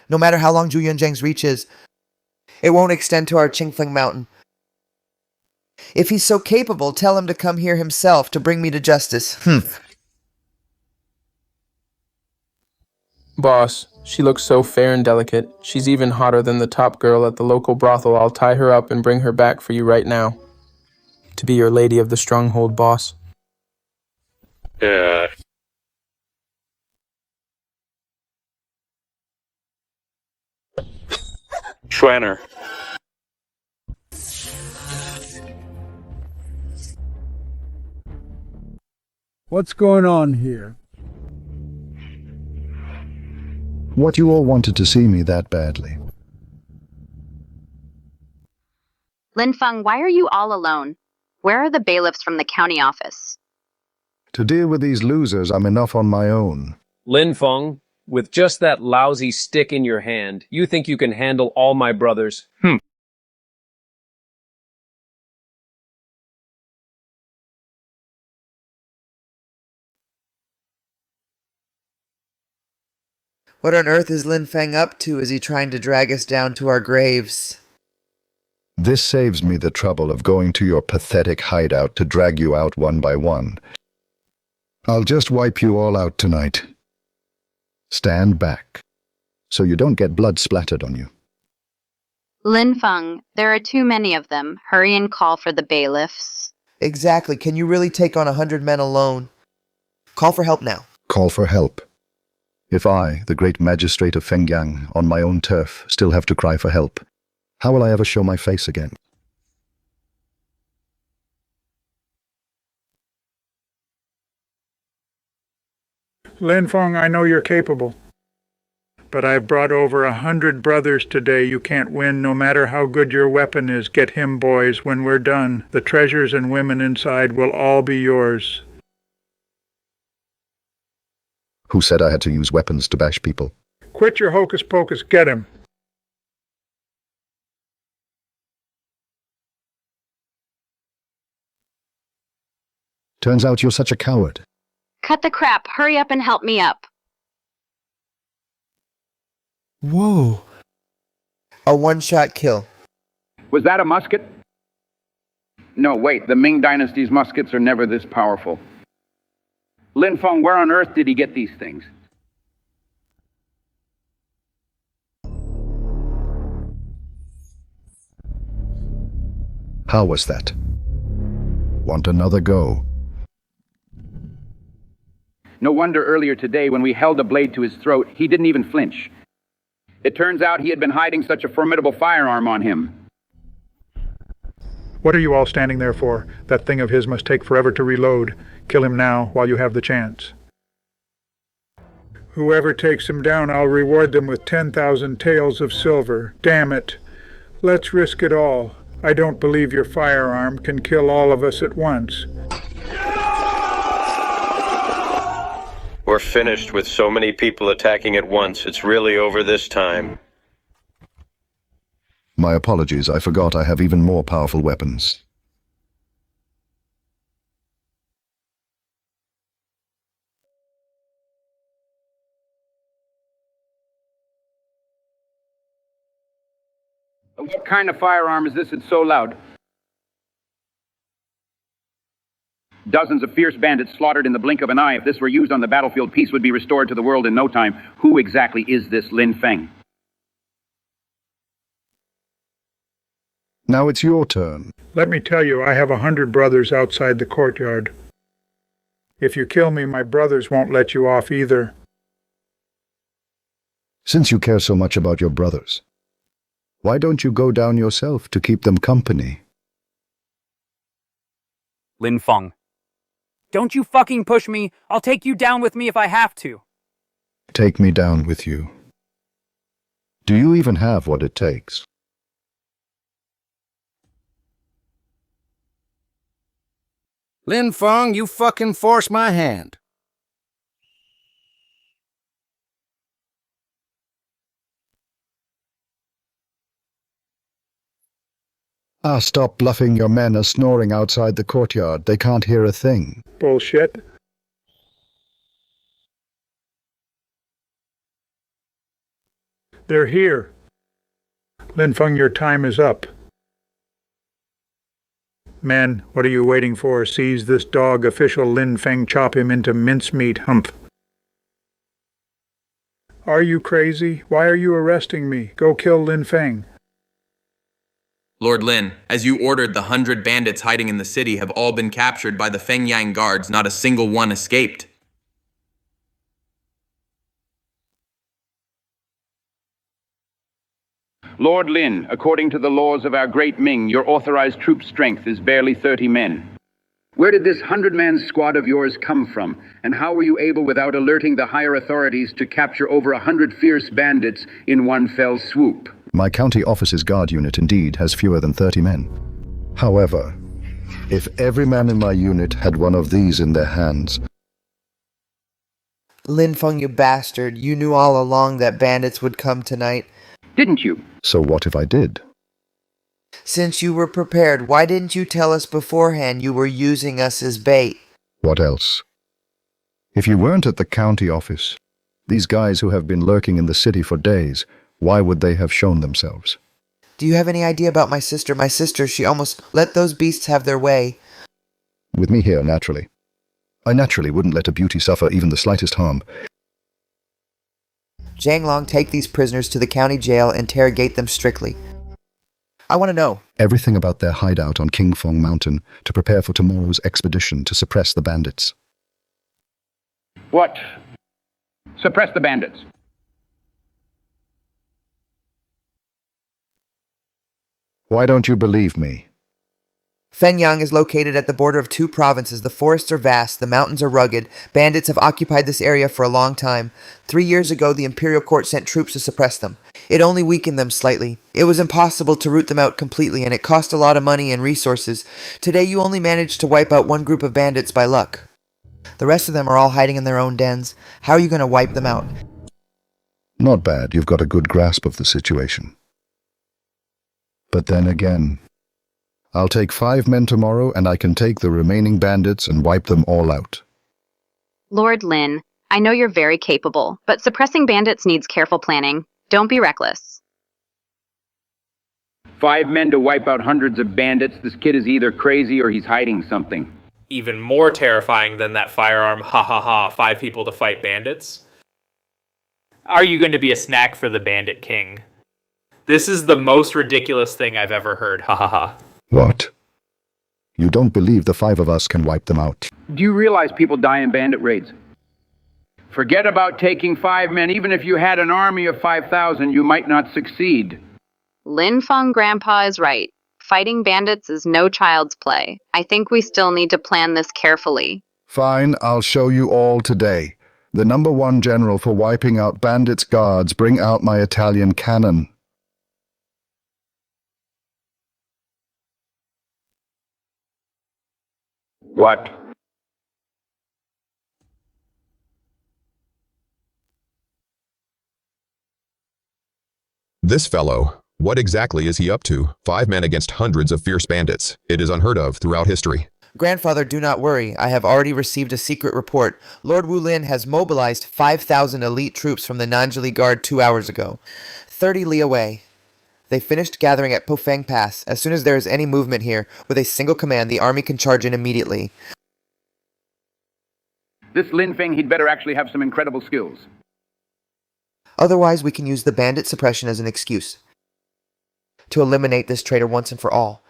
C: No matter how long Zhu Yunzhang's reach is, it won't extend to our Qingfeng Mountain. If he's so capable, tell him to come here himself to bring me to justice.
B: Boss, she looks so fair and delicate. She's even hotter than the top girl at the local brothel. I'll tie her up and bring her back for you right now. To be your lady of the stronghold, boss.
F: Yeah. Schwanner.
X: What's going on here?
A: What you all wanted to see me that badly?
G: Lin Feng, why are you all alone? Where are the bailiffs from the county office?
A: To deal with these losers, I'm enough on my own.
R: Lin Feng, with just that lousy stick in your hand, you think you can handle all my brothers?
C: What on earth is Lin Feng up to? Is he trying to drag us down to our graves?
A: This saves me the trouble of going to your pathetic hideout to drag you out one by one. I'll just wipe you all out tonight. Stand back, so you don't get blood splattered on you.
G: Lin Feng, there are too many of them. Hurry and call for the bailiffs.
C: Exactly. Can you really take on 100 men alone? Call for help now.
A: Call for help. If I, the great magistrate of Fengyang, on my own turf, still have to cry for help, how will I ever show my face again?
D: Lin Feng, I know you're capable. But I've brought over 100 brothers today. You can't win no matter how good your weapon is. Get him, boys. When we're done, the treasures and women inside will all be yours.
A: Who said I had to use weapons to bash people?
D: Quit your hocus pocus. Get him.
A: Turns out you're such a coward.
G: Cut the crap. Hurry up and help me up.
C: Whoa. A one-shot kill.
E: Was that a musket? No, wait. The Ming Dynasty's muskets are never this powerful. Lin Feng, where on earth did he get these things?
A: How was that? Want another go?
E: No wonder earlier today, when we held a blade to his throat, he didn't even flinch. It turns out he had been hiding such a formidable firearm on him.
D: What are you all standing there for? That thing of his must take forever to reload. Kill him now while you have the chance. Whoever takes him down, I'll reward them with 10,000 taels of silver. Damn it. Let's risk it all. I don't believe your firearm can kill all of us at once.
V: We're finished with so many people attacking at once. It's really over this time.
A: My apologies, I forgot I have even more powerful weapons.
E: What kind of firearm is this that's so loud? Dozens of fierce bandits slaughtered in the blink of an eye. If this were used on the battlefield, peace would be restored to the world in no time. Who exactly is this Lin Feng?
A: Now it's your turn.
D: Let me tell you, I have 100 brothers outside the courtyard. If you kill me, my brothers won't let you off either.
A: Since you care so much about your brothers, why don't you go down yourself to keep them company?
L: Lin Feng. Don't you fucking push me. I'll take you down with me if I have to.
A: Take me down with you. Do you even have what it takes?
H: Lin Feng, you fucking forced my hand.
A: Stop bluffing. Your men are snoring outside the courtyard. They can't hear a thing.
D: Bullshit. They're here. Lin Feng, your time is up. Men, what are you waiting for? Seize this dog, official Lin Feng, chop him into mincemeat, hump. Are you crazy? Why are you arresting me? Go kill Lin Feng.
I: Lord Lin, as you ordered, the 100 bandits hiding in the city have all been captured by the Fengyang guards. Not a single one escaped.
E: Lord Lin, according to the laws of our great Ming, your authorized troop strength is barely 30 men. Where did this 100-man squad of yours come from? And how were you able, without alerting the higher authorities, to capture over 100 fierce bandits in one fell swoop?
A: My county office's guard unit indeed has fewer than 30 men. However, if every man in my unit had one of these in their hands...
C: Lin Feng, you bastard. You knew all along that bandits would come tonight.
E: Didn't you?
A: So what if I did?
C: Since you were prepared, why didn't you tell us beforehand you were using us as bait?
A: What else? If you weren't at the county office, these guys who have been lurking in the city for days, why would they have shown themselves?
C: Do you have any idea about my sister? My sister, she almost let those beasts have their way.
A: With me here, naturally. I naturally wouldn't let a beauty suffer even the slightest harm.
C: Zhang Long, take these prisoners to the county jail, interrogate them strictly. I want to know
A: everything about their hideout on King Fong Mountain to prepare for tomorrow's expedition to suppress the bandits.
E: What? Suppress the bandits.
A: Why don't you believe me?
C: Fenyang is located at the border of two provinces. The forests are vast, the mountains are rugged. Bandits have occupied this area for a long time. 3 years ago, the imperial court sent troops to suppress them. It only weakened them slightly. It was impossible to root them out completely, and it cost a lot of money and resources. Today, you only managed to wipe out one group of bandits by luck. The rest of them are all hiding in their own dens. How are you going to wipe them out?
A: Not bad. You've got a good grasp of the situation. But then again, I'll take 5 men tomorrow, and I can take the remaining bandits and wipe them all out.
G: Lord Lin, I know you're very capable, but suppressing bandits needs careful planning. Don't be reckless.
E: 5 men to wipe out hundreds of bandits. This kid is either crazy or he's hiding something.
F: Even more terrifying than that firearm, ha ha ha, 5 people to fight bandits. Are you going to be a snack for the Bandit King? This is the most ridiculous thing I've ever heard, ha ha ha.
A: What? You don't believe the 5 of us can wipe them out?
E: Do you realize people die in bandit raids? Forget about taking 5 men. Even if you had an army of 5,000, you might not succeed.
G: Lin Feng Grandpa is right. Fighting bandits is no child's play. I think we still need to plan this carefully.
A: Fine, I'll show you all today. The #1 general for wiping out bandits' guards, bring out my Italian cannon.
E: What?
J: This fellow, what exactly is he up to? 5 men against hundreds of fierce bandits. It is unheard of throughout history.
C: Grandfather, do not worry. I have already received a secret report. Lord Wulin has mobilized 5,000 elite troops from the Nanjali Guard 2 hours ago. 30 li away. They finished gathering at Pofang Pass. As soon as there is any movement here, with a single command, the army can charge in immediately.
E: This Lin Feng, he'd better actually have some incredible skills.
C: Otherwise, we can use the bandit suppression as an excuse to eliminate this traitor once and for all.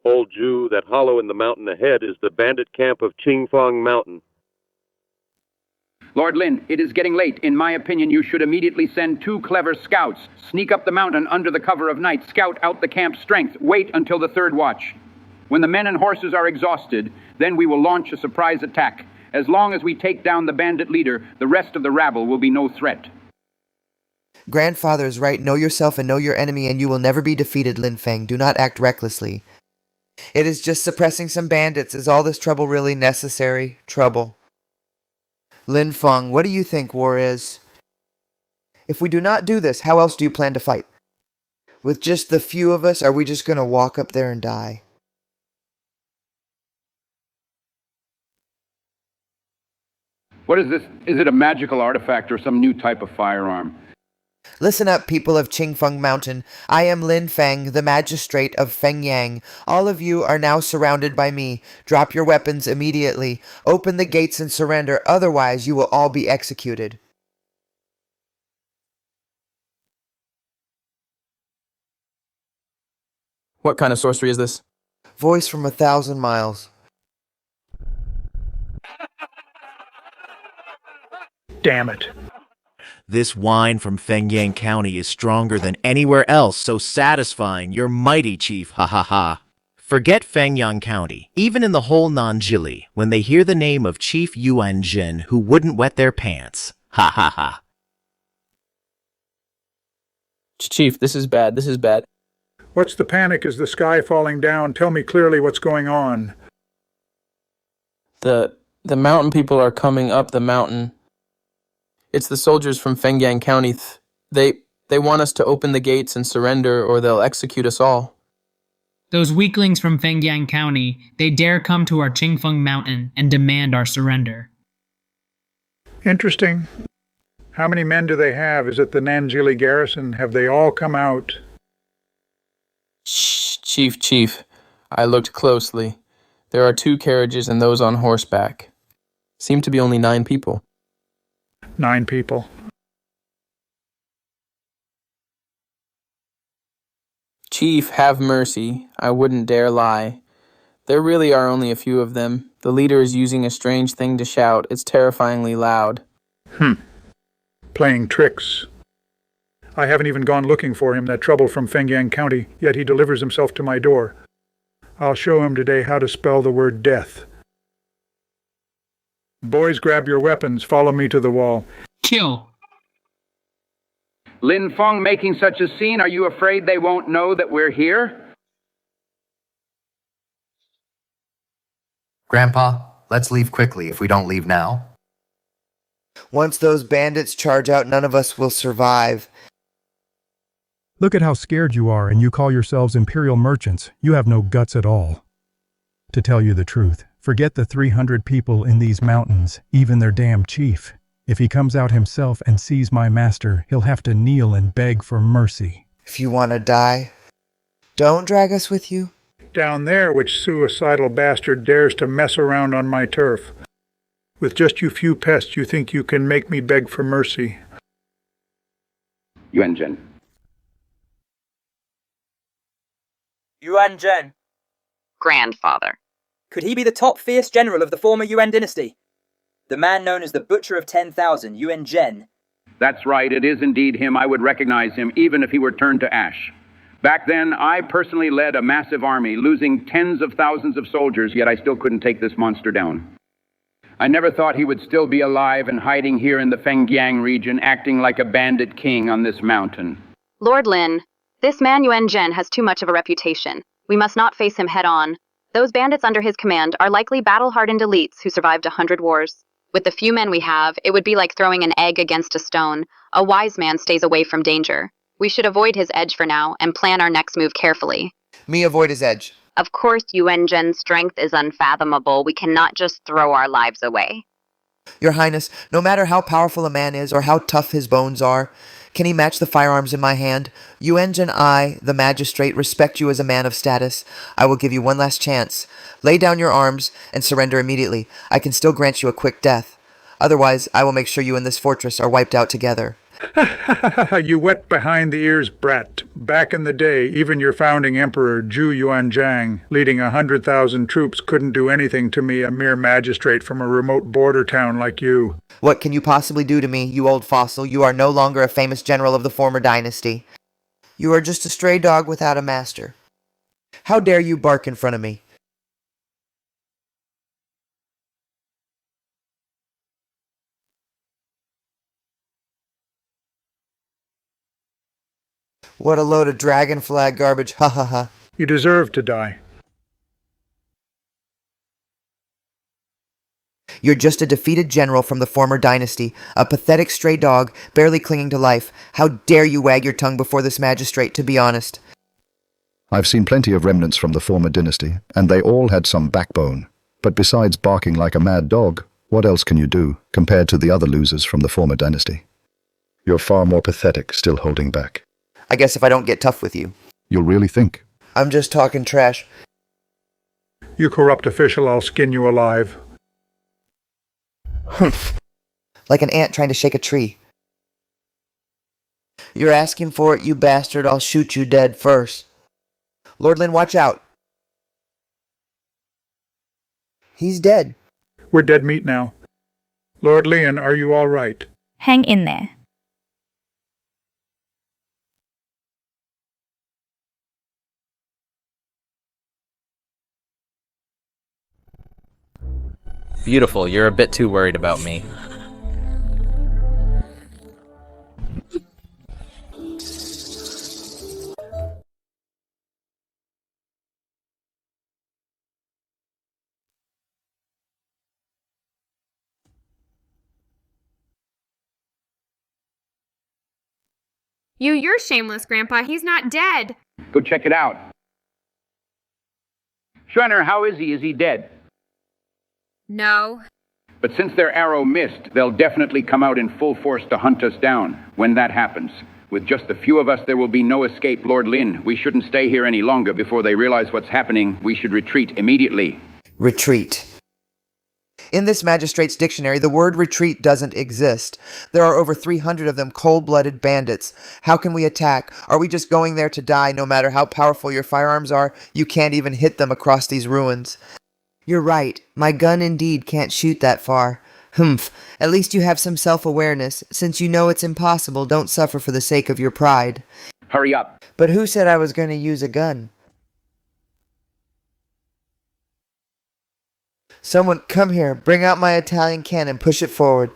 K: Old Jew, that hollow in the mountain ahead is the bandit camp of Qingfang Mountain.
E: Lord Lin, it is getting late. In my opinion, you should immediately send 2 clever scouts. Sneak up the mountain under the cover of night. Scout out the camp's strength. Wait until the 3rd watch. When the men and horses are exhausted, then we will launch a surprise attack. As long as we take down the bandit leader, the rest of the rabble will be no threat.
C: Grandfather is right. Know yourself and know your enemy, and you will never be defeated, Lin Feng. Do not act recklessly. It is just suppressing some bandits. Is all this trouble really necessary? Trouble. Lin Feng, what do you think war is? If we do not do this, how else do you plan to fight? With just the few of us, are we just going to walk up there and die?
E: What is this? Is it a magical artifact or some new type of firearm?
C: Listen up, people of Qingfeng Mountain. I am Lin Feng, the Magistrate of Fengyang. All of you are now surrounded by me. Drop your weapons immediately. Open the gates and surrender, otherwise you will all be executed.
B: What kind of sorcery is this?
C: Voice from 1,000 miles.
D: Damn it.
M: This wine from Fengyang County is stronger than anywhere else, so satisfying. You're mighty, Chief. Ha ha ha. Forget Fengyang County. Even in the whole Nanjili, when they hear the name of Chief Yuan Jin, who wouldn't wet their pants. Ha ha ha.
B: Chief, this is bad. This is bad.
D: What's the panic? Is the sky falling down? Tell me clearly what's going on.
B: The mountain people are coming up the mountain. It's the soldiers from Fengyang County. They want us to open the gates and surrender, or they'll execute us all.
S: Those weaklings from Fengyang County, they dare come to our Qingfeng Mountain and demand our surrender.
D: Interesting. How many men do they have? Is it the Nanjili garrison? Have they all come out?
B: Chief, I looked closely. There are 2 carriages and those on horseback. Seem to be only 9 people.
D: 9 people.
B: Chief, have mercy. I wouldn't dare lie. There really are only a few of them. The leader is using a strange thing to shout. It's terrifyingly loud.
D: Playing tricks. I haven't even gone looking for him, that trouble from Fengyang County, yet he delivers himself to my door. I'll show him today how to spell the word death. Boys, grab your weapons. Follow me to the wall.
S: Kill.
E: Lin Feng making such a scene, are you afraid they won't know that we're here?
W: Grandpa, let's leave quickly if we don't leave now.
C: Once those bandits charge out, none of us will survive.
Y: Look at how scared you are, and you call yourselves imperial merchants. You have no guts at all. To tell you the truth, forget the 300 people in these mountains, even their damn chief. If he comes out himself and sees my master, he'll have to kneel and beg for mercy.
C: If you want to die, don't drag us with you.
D: Down there, which suicidal bastard dares to mess around on my turf? With just you few pests, you think you can make me beg for mercy?
E: Yuan Zhen.
Z: Yuan Zhen.
G: Grandfather.
Z: Could he be the top fierce general of the former Yuan dynasty? The man known as the Butcher of 10,000, Yuan Zhen.
E: That's right, it is indeed him. I would recognize him, even if he were turned to ash. Back then, I personally led a massive army, losing tens of thousands of soldiers, yet I still couldn't take this monster down. I never thought he would still be alive and hiding here in the Fengyang region, acting like a bandit king on this mountain.
G: Lord Lin, this man Yuan Zhen has too much of a reputation. We must not face him head on. Those bandits under his command are likely battle-hardened elites who survived 100 wars. With the few men we have, it would be like throwing an egg against a stone. A wise man stays away from danger. We should avoid his edge for now and plan our next move carefully.
C: Me avoid his edge.
G: Of course, Yuan Zhen's strength is unfathomable. We cannot just throw our lives away.
C: Your Highness, no matter how powerful a man is or how tough his bones are, Can he match the firearms in my hand? Yuan and I, the magistrate, respect you as a man of status. I will give you one last chance. Lay down your arms and surrender immediately. I can still grant you a quick death. Otherwise, I will make sure you and this fortress are wiped out together.
D: You wet behind the ears brat. Back in the day, even your founding emperor, Zhu Yuanzhang, leading 100,000 troops, couldn't do anything to me, a mere magistrate from a remote border town like you.
C: What can you possibly do to me, you old fossil? You are no longer a famous general of the former dynasty. You are just a stray dog without a master. How dare you bark in front of me? What a load of dragon flag garbage, ha ha ha.
D: You deserve to die.
C: You're just a defeated general from the former dynasty, a pathetic stray dog, barely clinging to life. How dare you wag your tongue before this magistrate, to be honest?
A: I've seen plenty of remnants from the former dynasty, and they all had some backbone. But besides barking like a mad dog, what else can you do compared to the other losers from the former dynasty? You're far more pathetic, still holding back.
C: I guess if I don't get tough with you.
A: You'll really think.
C: I'm just talking trash.
D: You corrupt official, I'll skin you alive.
C: Humph. Like an ant trying to shake a tree. You're asking for it, you bastard. I'll shoot you dead first. Lord Lin, watch out. He's dead.
D: We're dead meat now. Lord Leon, are you all right?
N: Hang in there.
O: Beautiful, you're a bit too worried about me.
P: You're shameless, Grandpa. He's not dead.
E: Go check it out. Schreiner, how is he? Is he dead?
P: No.
E: But since their arrow missed, they'll definitely come out in full force to hunt us down. When that happens, with just a few of us, there will be no escape, Lord Lin. We shouldn't stay here any longer before they realize what's happening. We should retreat immediately.
C: Retreat. In this magistrate's dictionary, the word retreat doesn't exist. There are over 300 of them cold-blooded bandits. How can we attack? Are we just going there to die? No matter how powerful your firearms are, you can't even hit them across these ruins. You're right. My gun indeed can't shoot that far. Humph. At least you have some self-awareness. Since you know it's impossible, don't suffer for the sake of your pride.
E: Hurry up.
C: But who said I was going to use a gun? Someone, come here. Bring out my Italian cannon. Push it forward.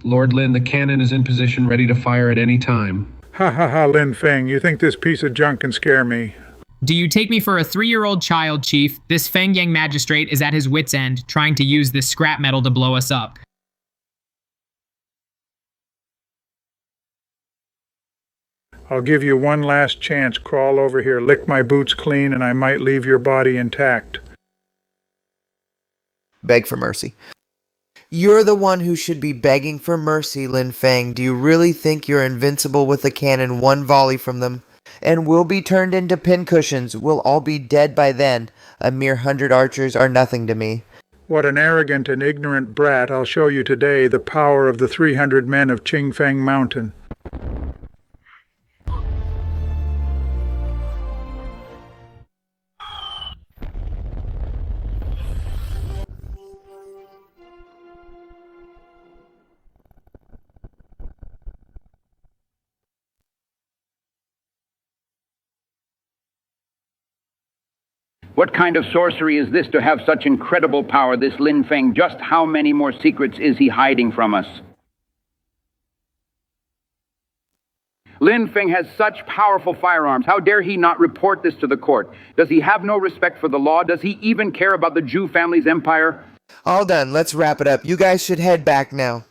Q: Lord Lin, the cannon is in position, ready to fire at any time.
D: Ha ha ha, Lin Feng, you think this piece of junk can scare me?
S: Do you take me for a 3-year-old child, Chief? This Feng Yang magistrate is at his wit's end, trying to use this scrap metal to blow us up.
D: I'll give you one last chance. Crawl over here, lick my boots clean, and I might leave your body intact.
C: Beg for mercy. You're the one who should be begging for mercy, Lin Feng. Do you really think you're invincible with a cannon, one volley from them? And we'll be turned into pincushions. We'll all be dead by then. A mere 100 archers are nothing to me.
D: What an arrogant and ignorant brat. I'll show you today the power of the 300 men of Qingfeng Mountain.
E: What kind of sorcery is this to have such incredible power, this Lin Feng? Just how many more secrets is he hiding from us? Lin Feng has such powerful firearms. How dare he not report this to the court? Does he have no respect for the law? Does he even care about the Zhu family's empire?
C: All done. Let's wrap it up. You guys should head back now.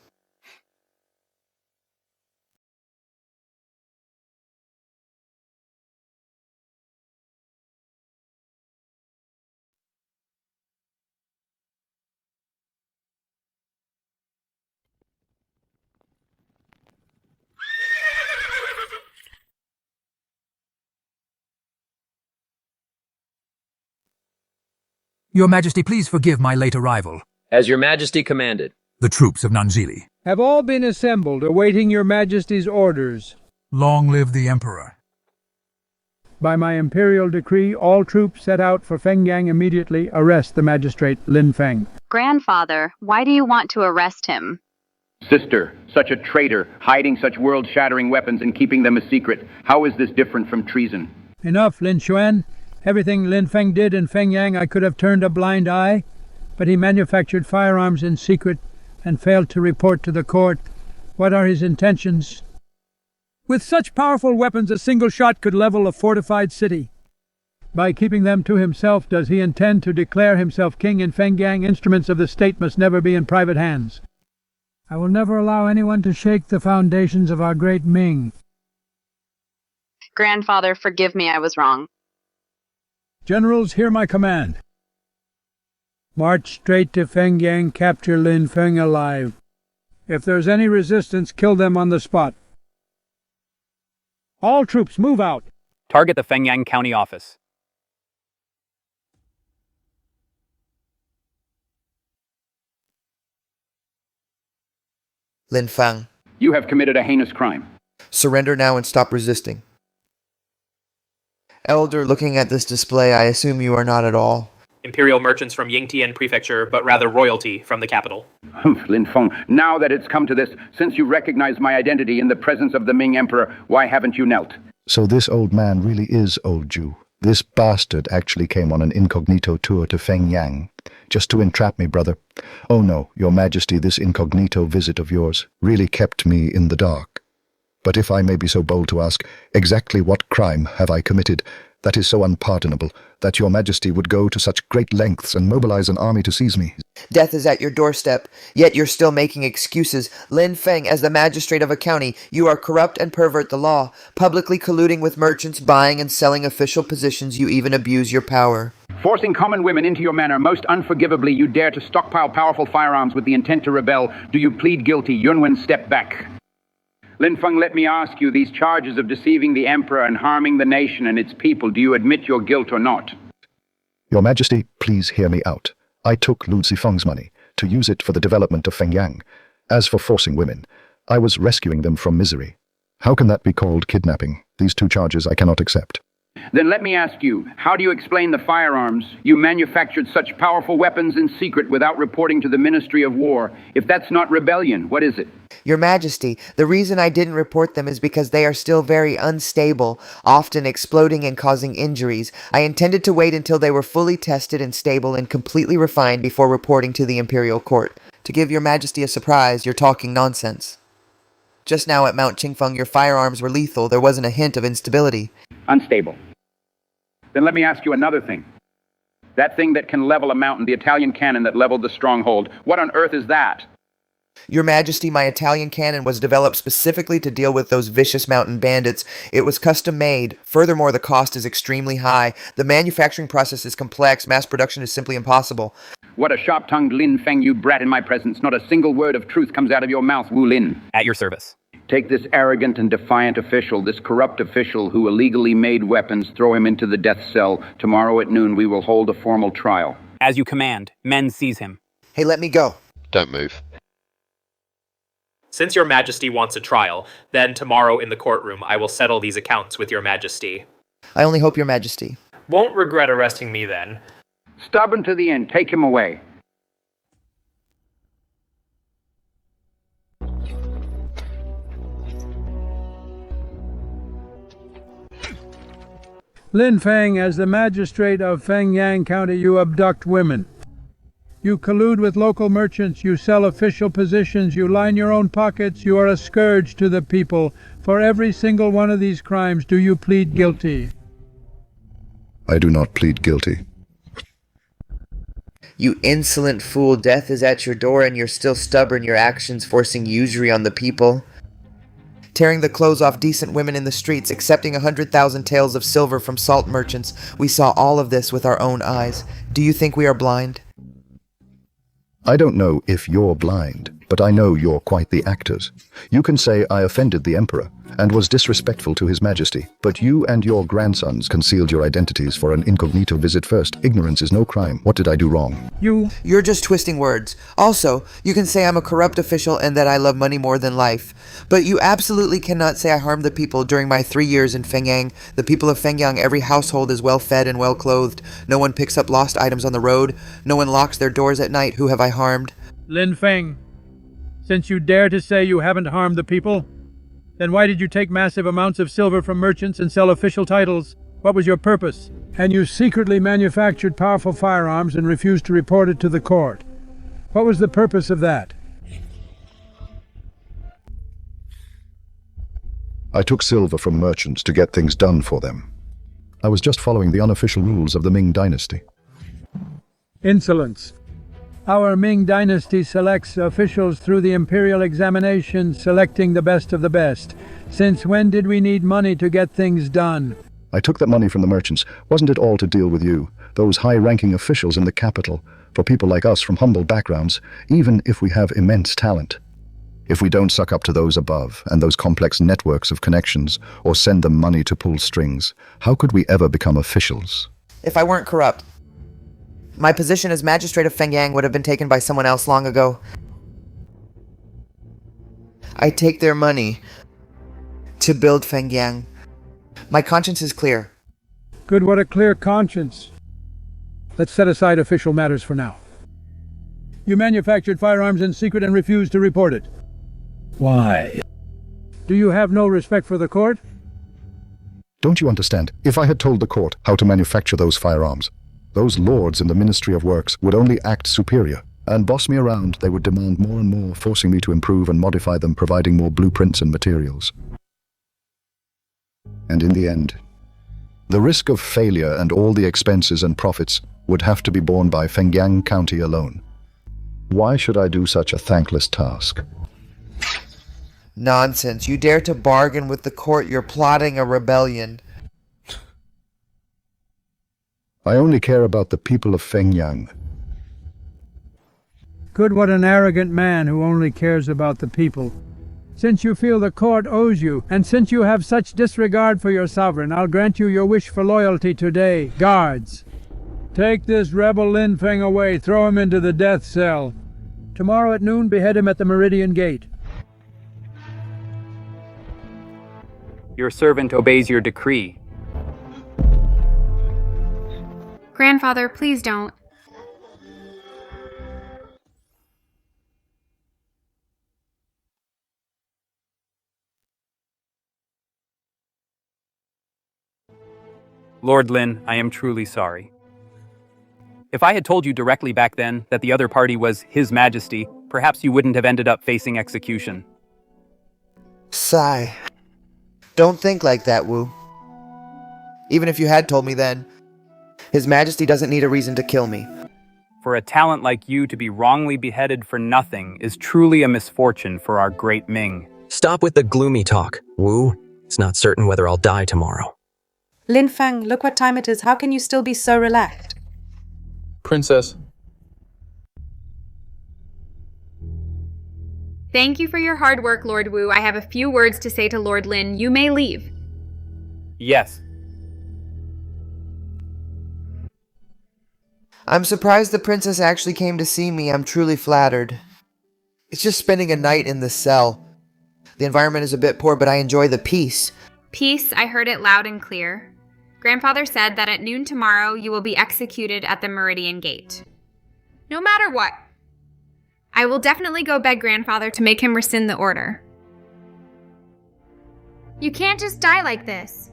N: Your Majesty, please forgive my late arrival.
R: As your Majesty commanded.
N: The troops of Nanjili
T: have all been assembled, awaiting your Majesty's orders.
N: Long live the Emperor.
T: By my imperial decree, all troops set out for Fengyang immediately. Arrest the magistrate Lin Feng.
G: Grandfather, why do you want to arrest him?
E: Sister, such a traitor, hiding such world-shattering weapons and keeping them a secret. How is this different from treason?
T: Enough, Lin Xuan. Everything Lin Feng did in Fengyang I could have turned a blind eye, but he manufactured firearms in secret and failed to report to the court. What are his intentions? With such powerful weapons, a single shot could level a fortified city. By keeping them to himself, does he intend to declare himself king in Fengyang? Instruments of the state must never be in private hands. I will never allow anyone to shake the foundations of our great Ming.
G: Grandfather, forgive me, I was wrong.
T: Generals, hear my command. March straight to Fengyang, capture Lin Feng alive. If there's any resistance, kill them on the spot. All troops, move out.
L: Target the Fengyang County office.
C: Lin Feng.
E: You have committed a heinous crime.
C: Surrender now and stop resisting. Elder, looking at this display, I assume you are not at all.
F: Imperial merchants from Yingtian Prefecture, but rather royalty from the capital.
E: Humph, Lin Feng, now that it's come to this, since you recognize my identity in the presence of the Ming Emperor, why haven't you knelt?
A: So this old man really is old Jew. This bastard actually came on an incognito tour to Fengyang, just to entrap me, brother. Oh no, your Majesty, this incognito visit of yours really kept me in the dark. But if I may be so bold to ask, exactly what crime have I committed that is so unpardonable that your Majesty would go to such great lengths and mobilize an army to seize me?
C: Death is at your doorstep, yet you're still making excuses. Lin Feng, as the magistrate of a county, you are corrupt and pervert the law, publicly colluding with merchants, buying and selling official positions. You even abuse your power.
E: Forcing common women into your manor, most unforgivably, you dare to stockpile powerful firearms with the intent to rebel. Do you plead guilty? Yunwen, step back. Lin Feng, let me ask you, these charges of deceiving the emperor and harming the nation and its people, do you admit your guilt or not?
A: Your Majesty, please hear me out. I took Lu Zifeng's money to use it for the development of Fengyang. As for forcing women, I was rescuing them from misery. How can that be called kidnapping? These two charges I cannot accept.
E: Then let me ask you, how do you explain the firearms? You manufactured such powerful weapons in secret without reporting to the Ministry of War. If that's not rebellion, what is it?
C: Your Majesty, the reason I didn't report them is because they are still very unstable, often exploding and causing injuries. I intended to wait until they were fully tested and stable and completely refined before reporting to the Imperial Court. To give your Majesty a surprise, you're talking nonsense. Just now at Mount Qingfeng, your firearms were lethal. There wasn't a hint of instability.
E: Unstable. Then let me ask you another thing. That thing that can level a mountain, the Italian cannon that leveled the stronghold, what on earth is that?
C: Your Majesty, my Italian cannon was developed specifically to deal with those vicious mountain bandits. It was custom made. Furthermore, the cost is extremely high. The manufacturing process is complex. Mass production is simply impossible.
E: What a sharp-tongued Lin Feng, you brat, in my presence. Not a single word of truth comes out of your mouth, Wu Lin.
L: At your service.
E: Take this arrogant and defiant official, this corrupt official who illegally made weapons, throw him into the death cell. Tomorrow at noon, we will hold a formal trial.
L: As you command, men seize him.
C: Hey, let me go.
U: Don't move.
F: Since your Majesty wants a trial, then tomorrow in the courtroom I will settle these accounts with your Majesty.
C: I only hope, your Majesty.
F: Won't regret arresting me then.
E: Stubborn to the end. Take him away.
T: Lin Feng, as the magistrate of Fengyang County, you abduct women. You collude with local merchants, you sell official positions, you line your own pockets, you are a scourge to the people. For every single one of these crimes, do you plead guilty?
A: I do not plead guilty.
C: You insolent fool, death is at your door and you're still stubborn, your actions forcing usury on the people. Tearing the clothes off decent women in the streets, accepting 100,000 taels of silver from salt merchants. We saw all of this with our own eyes. Do you think we are blind?
A: I don't know if you're blind, but I know you're quite the actors. You can say I offended the emperor, and was disrespectful to His Majesty. But you and your grandsons concealed your identities for an incognito visit first. Ignorance is no crime. What did I do wrong?
C: You're just twisting words. Also, you can say I'm a corrupt official and that I love money more than life. But you absolutely cannot say I harmed the people during my 3 years in Fengyang. The people of Fengyang, every household is well fed and well clothed. No one picks up lost items on the road. No one locks their doors at night. Who have I harmed?
T: Lin Feng, since you dare to say you haven't harmed the people, then why did you take massive amounts of silver from merchants and sell official titles? What was your purpose? And you secretly manufactured powerful firearms and refused to report it to the court. What was the purpose of that?
A: I took silver from merchants to get things done for them. I was just following the unofficial rules of the Ming Dynasty.
T: Insolence. Our Ming Dynasty selects officials through the imperial examination, selecting the best of the best. Since when did we need money to get things done?
A: I took that money from the merchants. Wasn't it all to deal with you, those high-ranking officials in the capital, for people like us from humble backgrounds, even if we have immense talent? If we don't suck up to those above and those complex networks of connections or send them money to pull strings, how could we ever become officials?
C: If I weren't corrupt, my position as Magistrate of Fengyang would have been taken by someone else long ago. I take their money to build Fengyang. My conscience is clear.
T: Good, what a clear conscience. Let's set aside official matters for now. You manufactured firearms in secret and refused to report it. Why? Do you have no respect for the court?
A: Don't you understand? If I had told the court how to manufacture those firearms, those lords in the Ministry of Works would only act superior and boss me around. They would demand more and more, forcing me to improve and modify them, providing more blueprints and materials. And in the end, the risk of failure and all the expenses and profits would have to be borne by Fengyang County alone. Why should I do such a thankless task?
C: Nonsense. You dare to bargain with the court. You're plotting a rebellion.
A: I only care about the people of Fengyang.
T: Good, what an arrogant man who only cares about the people. Since you feel the court owes you, and since you have such disregard for your sovereign, I'll grant you your wish for loyalty today. Guards, take this rebel Lin Feng away. Throw him into the death cell. Tomorrow at noon, behead him at the Meridian Gate.
L: Your servant obeys your decree.
P: Grandfather, please don't.
L: Lord Lin, I am truly sorry. If I had told you directly back then that the other party was His Majesty, perhaps you wouldn't have ended up facing execution.
C: Sigh. Don't think like that, Wu. Even if you had told me then, His Majesty doesn't need a reason to kill me.
L: For a talent like you to be wrongly beheaded for nothing is truly a misfortune for our great Ming.
R: Stop with the gloomy talk, Wu. It's not certain whether I'll die tomorrow.
H: Lin Feng, look what time it is. How can you still be so relaxed?
B: Princess.
P: Thank you for your hard work, Lord Wu. I have a few words to say to Lord Lin. You may leave.
L: Yes.
C: I'm surprised the princess actually came to see me. I'm truly flattered. It's just spending a night in the cell. The environment is a bit poor, but I enjoy the peace.
P: Peace, I heard it loud and clear. Grandfather said that at noon tomorrow you will be executed at the Meridian Gate. No matter what. I will definitely go beg Grandfather to make him rescind the order. You can't just die like this.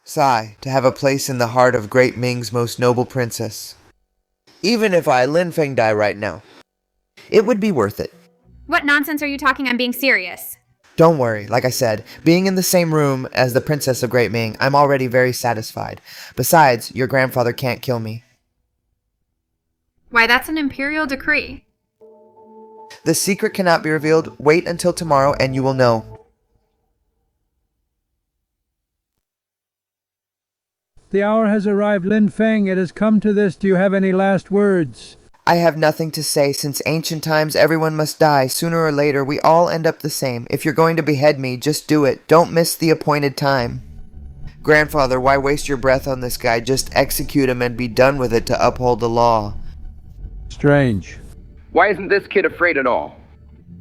C: Sigh, to have a place in the heart of Great Ming's most noble princess. Even if I, Lin Feng, die right now, it would be worth it.
P: What nonsense are you talking? I'm being serious.
C: Don't worry, like I said, being in the same room as the Princess of Great Ming, I'm already very satisfied. Besides, your grandfather can't kill me.
P: Why, that's an imperial decree.
C: The secret cannot be revealed. Wait until tomorrow and you will know.
T: The hour has arrived, Lin Feng. It has come to this. Do you have any last words?
C: I have nothing to say. Since ancient times, everyone must die. Sooner or later, we all end up the same. If you're going to behead me, just do it. Don't miss the appointed time. Grandfather, why waste your breath on this guy? Just execute him and be done with it to uphold the law.
T: Strange.
E: Why isn't this kid afraid at all?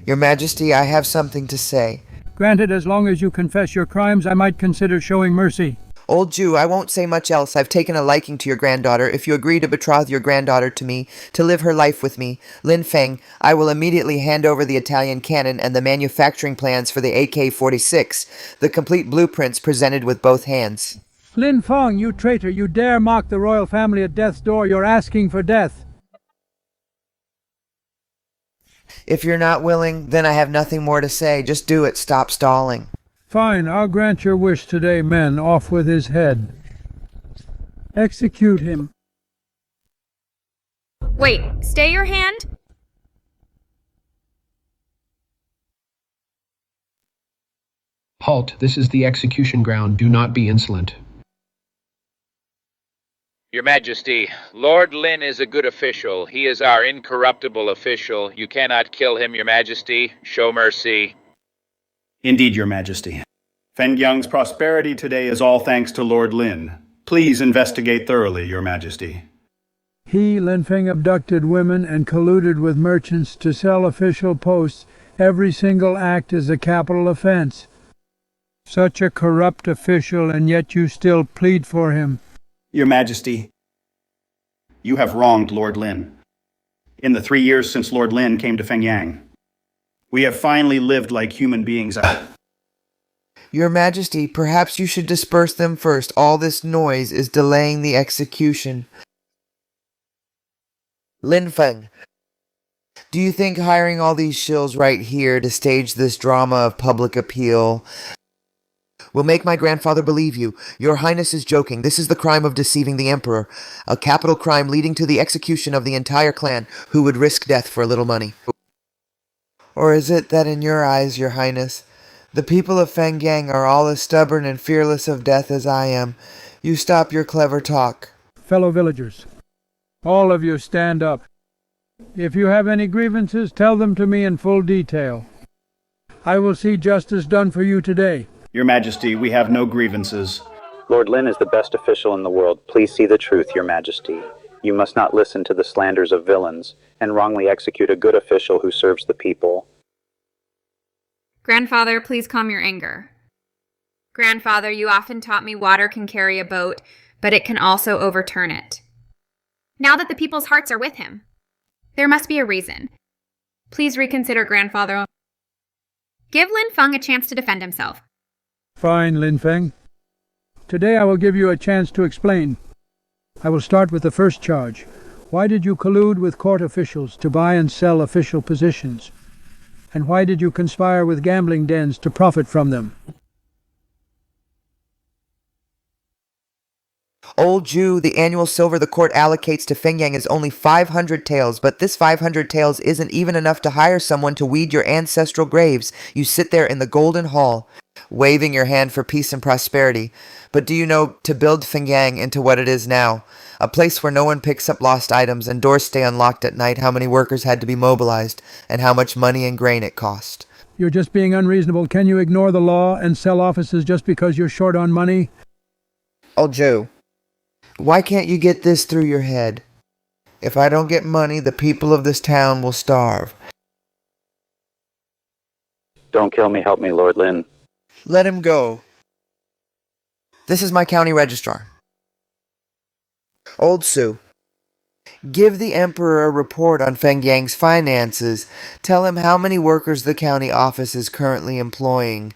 C: Your Majesty, I have something to say.
T: Granted, as long as you confess your crimes, I might consider showing mercy.
C: Old Jew, I won't say much else. I've taken a liking to your granddaughter. If you agree to betroth your granddaughter to me, to live her life with me, Lin Feng, I will immediately hand over the Italian cannon and the manufacturing plans for the AK-46, the complete blueprints presented with both hands.
T: Lin Feng, you traitor, you dare mock the royal family at death's door. You're asking for death.
C: If you're not willing, then I have nothing more to say. Just do it. Stop stalling.
T: Fine, I'll grant your wish today, men. Off with his head. Execute him.
P: Wait, stay your hand?
Q: Halt, this is the execution ground. Do not be insolent.
E: Your Majesty, Lord Lin is a good official. He is our incorruptible official. You cannot kill him, Your Majesty. Show mercy.
I: Indeed, Your Majesty. Fengyang's prosperity today is all thanks to Lord Lin. Please investigate thoroughly, Your Majesty.
T: He, Lin Feng, abducted women and colluded with merchants to sell official posts. Every single act is a capital offense. Such a corrupt official, and yet you still plead for him.
I: Your Majesty, you have wronged Lord Lin. In the 3 years since Lord Lin came to Fengyang, we have finally lived like human beings.
C: Your Majesty, perhaps you should disperse them first. All this noise is delaying the execution. Lin Feng, do you think hiring all these shills right here to stage this drama of public appeal will make my grandfather believe you? Your Highness is joking. This is the crime of deceiving the Emperor, a capital crime leading to the execution of the entire clan who would risk death for a little money. Or is it that in your eyes, Your Highness, the people of Fengyang are all as stubborn and fearless of death as I am? You stop your clever talk.
T: Fellow villagers, all of you stand up. If you have any grievances, tell them to me in full detail. I will see justice done for you today.
I: Your Majesty, we have no grievances.
J: Lord Lin is the best official in the world. Please see the truth, Your Majesty. You must not listen to the slanders of villains and wrongly execute a good official who serves the people.
P: Grandfather, please calm your anger. Grandfather, you often taught me water can carry a boat, but it can also overturn it. Now that the people's hearts are with him, there must be a reason. Please reconsider, Grandfather. Give Lin Feng a chance to defend himself.
T: Fine, Lin Feng. Today I will give you a chance to explain. I will start with the first charge. Why did you collude with court officials to buy and sell official positions? And why did you conspire with gambling dens to profit from them?
C: Old Jew, the annual silver the court allocates to Fengyang is only 500 taels, but this 500 taels isn't even enough to hire someone to weed your ancestral graves. You sit there in the Golden Hall, waving your hand for peace and prosperity. But do you know, to build Fengyang into what it is now, a place where no one picks up lost items and doors stay unlocked at night, how many workers had to be mobilized, and how much money and grain it cost?
T: You're just being unreasonable. Can you ignore the law and sell offices just because you're short on money?
C: Old Jew, why can't you get this through your head? If I don't get money, the people of this town will starve.
J: Don't kill me, help me, Lord Lin.
C: Let him go. This is my county registrar. Old Sue, give the Emperor a report on Fengyang's finances. Tell him how many workers the county office is currently employing.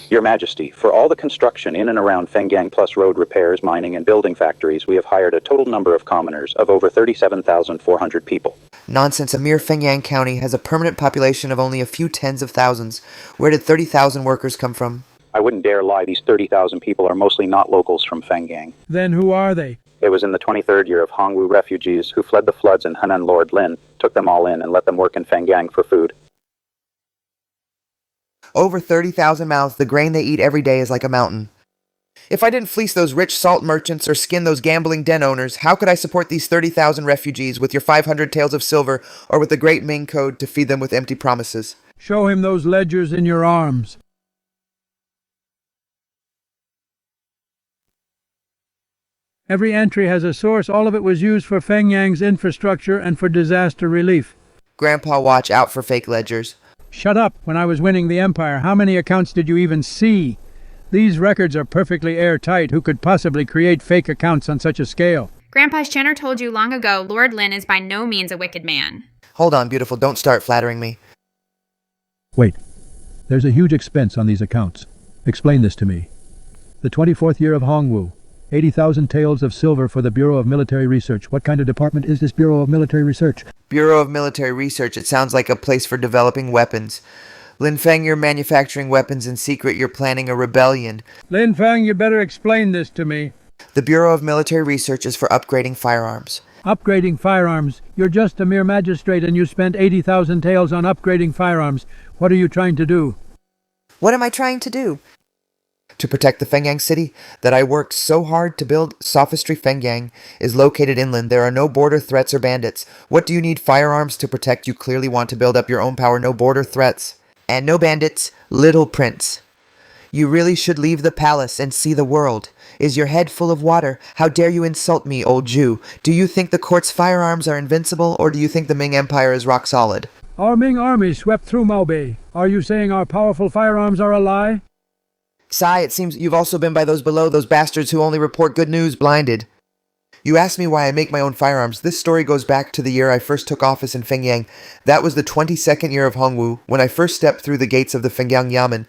J: Your Majesty, for all the construction in and around Fengyang plus road repairs, mining, and building factories, we have hired a total number of commoners of over 37,400 people.
C: Nonsense. A mere Fengyang County has a permanent population of only a few tens of thousands. Where did 30,000 workers come from?
J: I wouldn't dare lie. These 30,000 people are mostly not locals from Fengyang.
T: Then who are they?
J: It was in the 23rd year of Hongwu refugees who fled the floods in Henan. Lord Lin took them all in and let them work in Fengyang for food.
C: Over 30,000 mouths. The grain they eat every day is like a mountain. If I didn't fleece those rich salt merchants or skin those gambling den owners, how could I support these 30,000 refugees with your 500 taels of silver or with the Great Ming Code to feed them with empty promises?
T: Show him those ledgers in your arms. Every entry has a source. All of it was used for Feng Yang's infrastructure and for disaster relief.
C: Grandpa, watch out for fake ledgers.
T: Shut up. When I was winning the empire, how many accounts did you even see? These records are perfectly airtight. Who could possibly create fake accounts on such a scale?
P: Grandpa Shenner told you long ago Lord Lin is by no means a wicked man.
C: Hold on, beautiful. Don't start flattering me.
T: Wait. There's a huge expense on these accounts. Explain this to me. The 24th year of Hongwu. 80,000 taels of silver for the Bureau of Military Research. What kind of department is this Bureau of Military Research?
C: Bureau of Military Research. It sounds like a place for developing weapons. Lin Feng, you're manufacturing weapons in secret. You're planning a rebellion.
T: Lin Feng, you better explain this to me.
C: The Bureau of Military Research is for upgrading firearms.
T: Upgrading firearms? You're just a mere magistrate and you spent 80,000 taels on upgrading firearms. What are you trying to do?
C: What am I trying to do? To protect the Fengyang city that I worked so hard to build. Sophistry Fengyang is located inland. There are no border threats or bandits. What do you need firearms to protect? You clearly want to build up your own power. No border threats. And no bandits, little prince. You really should leave the palace and see the world. Is your head full of water? How dare you insult me, old Jew? Do you think the court's firearms are invincible, or do you think the Ming Empire is rock solid?
T: Our Ming army swept through Maobei. Are you saying our powerful firearms are a lie?
C: Sai, it seems you've also been by those below, those bastards who only report good news blinded. You asked me why I make my own firearms. This story goes back to the year I first took office in Fengyang. That was the 22nd year of Hongwu, when I first stepped through the gates of the Fengyang Yamen.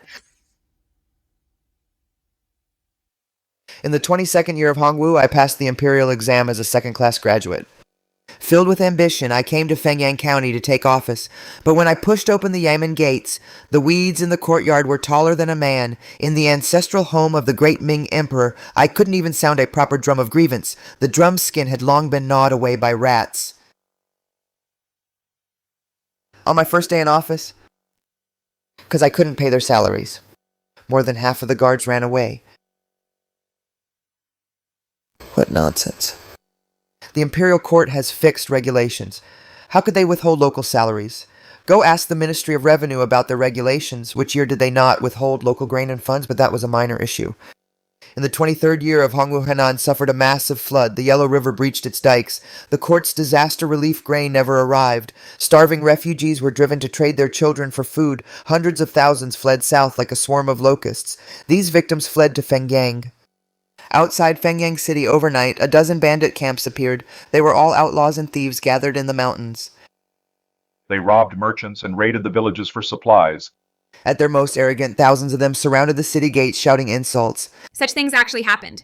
C: In the 22nd year of Hongwu, I passed the imperial exam as a second-class graduate. Filled with ambition, I came to Fengyang County to take office, but when I pushed open the Yamen gates, the weeds in the courtyard were taller than a man. In the ancestral home of the great Ming Emperor, I couldn't even sound a proper drum of grievance. The drum skin had long been gnawed away by rats. On my first day in office, because I couldn't pay their salaries, more than half of the guards ran away. What nonsense. The imperial court has fixed regulations. How could they withhold local salaries? Go ask the Ministry of Revenue about their regulations. Which year did they not withhold local grain and funds? But that was a minor issue. In the 23rd year of Hongwu Henan suffered a massive flood. The Yellow River breached its dikes. The court's disaster relief grain never arrived. Starving refugees were driven to trade their children for food. Hundreds of thousands fled south like a swarm of locusts. These victims fled to Fengyang. Outside Fengyang City overnight, a dozen bandit camps appeared. They were all outlaws and thieves gathered in the mountains.
K: They robbed merchants and raided the villages for supplies.
C: At their most arrogant, thousands of them surrounded the city gates shouting insults.
P: Such things actually happened.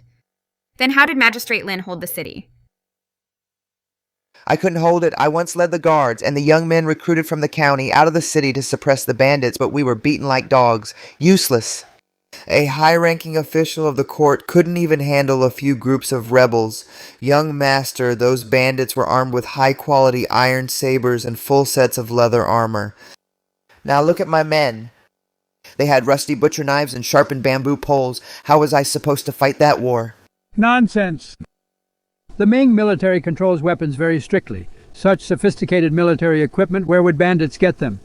P: Then how did Magistrate Lin hold the city?
C: I couldn't hold it. I once led the guards and the young men recruited from the county out of the city to suppress the bandits, but we were beaten like dogs. Useless. A high-ranking official of the court couldn't even handle a few groups of rebels. Young master, those bandits were armed with high-quality iron sabers and full sets of leather armor. Now look at my men. They had rusty butcher knives and sharpened bamboo poles. How was I supposed to fight that war?
T: Nonsense. The Ming military controls weapons very strictly. Such sophisticated military equipment, where would bandits get them?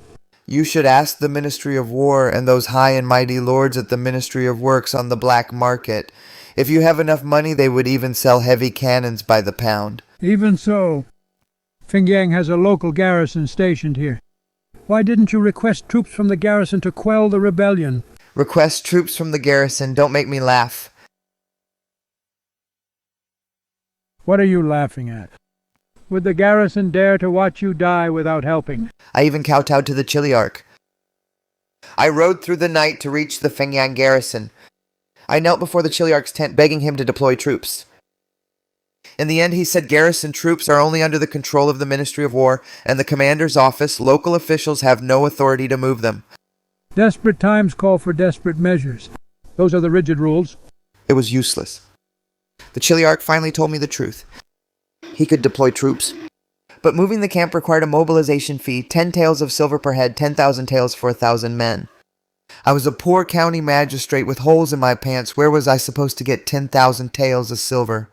C: You should ask the Ministry of War and those high and mighty lords at the Ministry of Works on the black market. If you have enough money, they would even sell heavy cannons by the pound.
T: Even so, Fengyang has a local garrison stationed here. Why didn't you request troops from the garrison to quell the rebellion?
C: Request troops from the garrison. Don't make me laugh.
T: What are you laughing at? Would the garrison dare to watch you die without helping?
C: I even kowtowed to the Chiliarch. I rode through the night to reach the Fengyang garrison. I knelt before the Chiliarch's tent begging him to deploy troops. In the end, he said garrison troops are only under the control of the Ministry of War and the commander's office. Local officials have no authority to move them.
T: Desperate times call for desperate measures. Those are the rigid rules.
C: It was useless. The Chiliarch finally told me the truth. He could deploy troops. But moving the camp required a mobilization fee, 10 taels of silver per head, 10,000 taels for 1,000 men. I was a poor county magistrate with holes in my pants. Where was I supposed to get 10,000 taels of silver?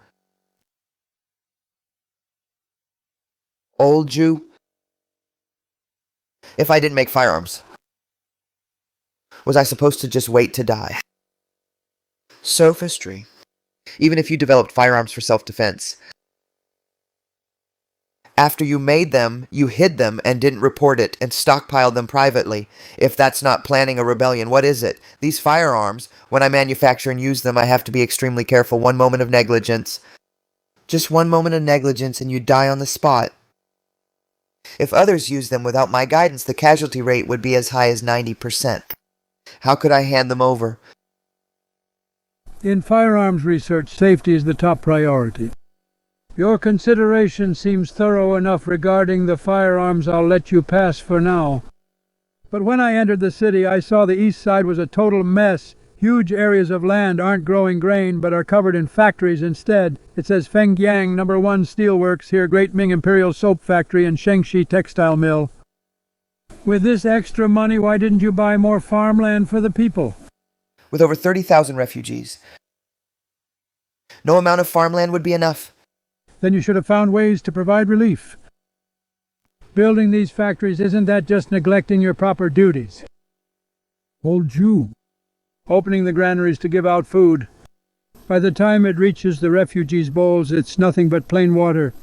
C: Old Jew? If I didn't make firearms, was I supposed to just wait to die? Sophistry. Even if you developed firearms for self-defense. After you made them, you hid them and didn't report it and stockpiled them privately. If that's not planning a rebellion, what is it? These firearms, when I manufacture and use them, I have to be extremely careful. One moment of negligence. Just one moment of negligence and you die on the spot. If others used them without my guidance, the casualty rate would be as high as 90%. How could I hand them over?
T: In firearms research, safety is the top priority. Your consideration seems thorough enough regarding the firearms. I'll let you pass for now. But when I entered the city, I saw the east side was a total mess. Huge areas of land aren't growing grain, but are covered in factories instead. It says Fengyang #1 Steelworks here, Great Ming Imperial Soap Factory, and Shengshi Textile Mill. With this extra money, why didn't you buy more farmland for the people?
C: With over 30,000 refugees, no amount of farmland would be enough.
T: Then you should have found ways to provide relief. Building these factories, isn't that just neglecting your proper duties? Old Jew. Opening the granaries to give out food. By the time it reaches the refugees' bowls, it's nothing but plain water.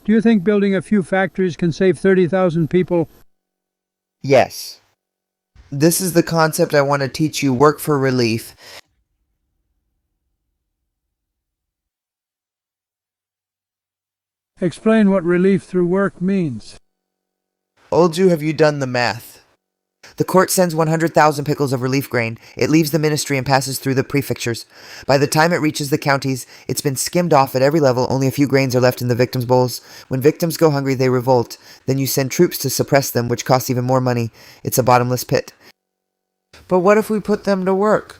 T: Do you think building a few factories can save 30,000 people?
C: Yes. This is the concept I want to teach you. Work for relief.
T: Explain what relief through work means.
C: Old Jew, have you done the math? The court sends 100,000 pickles of relief grain. It leaves the ministry and passes through the prefectures. By the time it reaches the counties, it's been skimmed off at every level. Only a few grains are left in the victims' bowls. When victims go hungry, they revolt. Then you send troops to suppress them, which costs even more money. It's a bottomless pit. But what if we put them to work?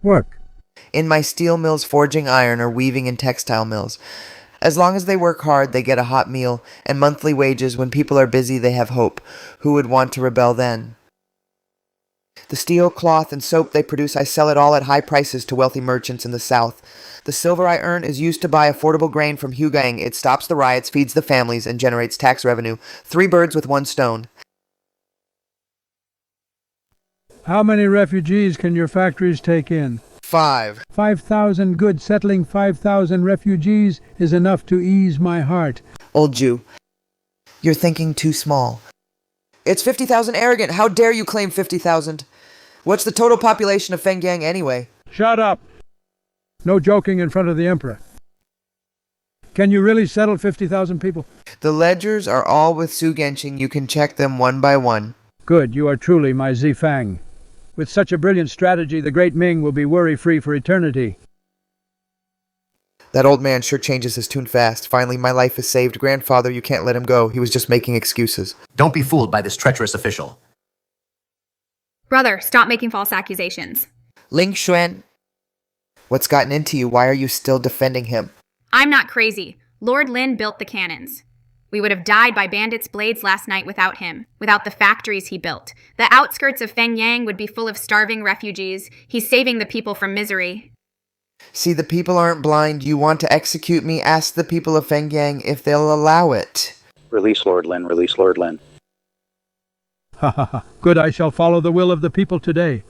T: Work?
C: In my steel mills forging iron or weaving in textile mills. As long as they work hard, they get a hot meal and monthly wages. When people are busy, they have hope. Who would want to rebel then? The steel, cloth, and soap they produce, I sell it all at high prices to wealthy merchants in the south. The silver I earn is used to buy affordable grain from Hugang. It stops the riots, feeds the families, and generates tax revenue. 3 birds with 1 stone.
T: How many refugees can your factories take in?
C: 5.
T: 5,000 good. Settling 5,000 refugees is enough to ease my heart.
C: Old Jew, you're thinking too small. It's 50,000 arrogant. How dare you claim 50,000? What's the total population of Fengyang anyway?
T: Shut up! No joking in front of the Emperor. Can you really settle 50,000 people?
C: The ledgers are all with Su Genshing. You can check them one by one.
T: Good, you are truly my Zifang. With such a brilliant strategy, the Great Ming will be worry-free for eternity.
C: That old man sure changes his tune fast. Finally, my life is saved. Grandfather, you can't let him go. He was just making excuses.
M: Don't be fooled by this treacherous official.
P: Brother, stop making false accusations.
C: Ling Xuan, what's gotten into you? Why are you still defending him?
P: I'm not crazy. Lord Lin built the cannons. We would have died by bandits' blades last night without him, without the factories he built. The outskirts of Fengyang would be full of starving refugees. He's saving the people from misery.
C: See, the people aren't blind. You want to execute me? Ask the people of Fengyang if they'll allow it.
J: Release Lord Lin, release Lord Lin.
T: Ha ha ha. Good, I shall follow the will of the people today.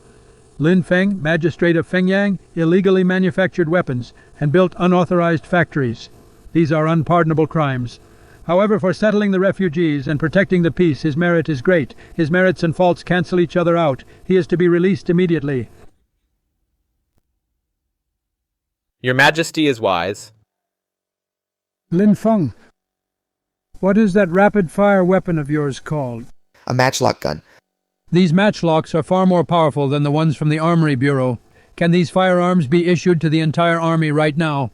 T: Lin Feng, magistrate of Fengyang, illegally manufactured weapons and built unauthorized factories. These are unpardonable crimes. However, for settling the refugees and protecting the peace, his merit is great. His merits and faults cancel each other out. He is to be released immediately.
O: Your Majesty is wise.
T: Lin Feng, what is that rapid-fire weapon of yours called?
C: A matchlock gun.
T: These matchlocks are far more powerful than the ones from the Armory Bureau. Can these firearms be issued to the entire army right now?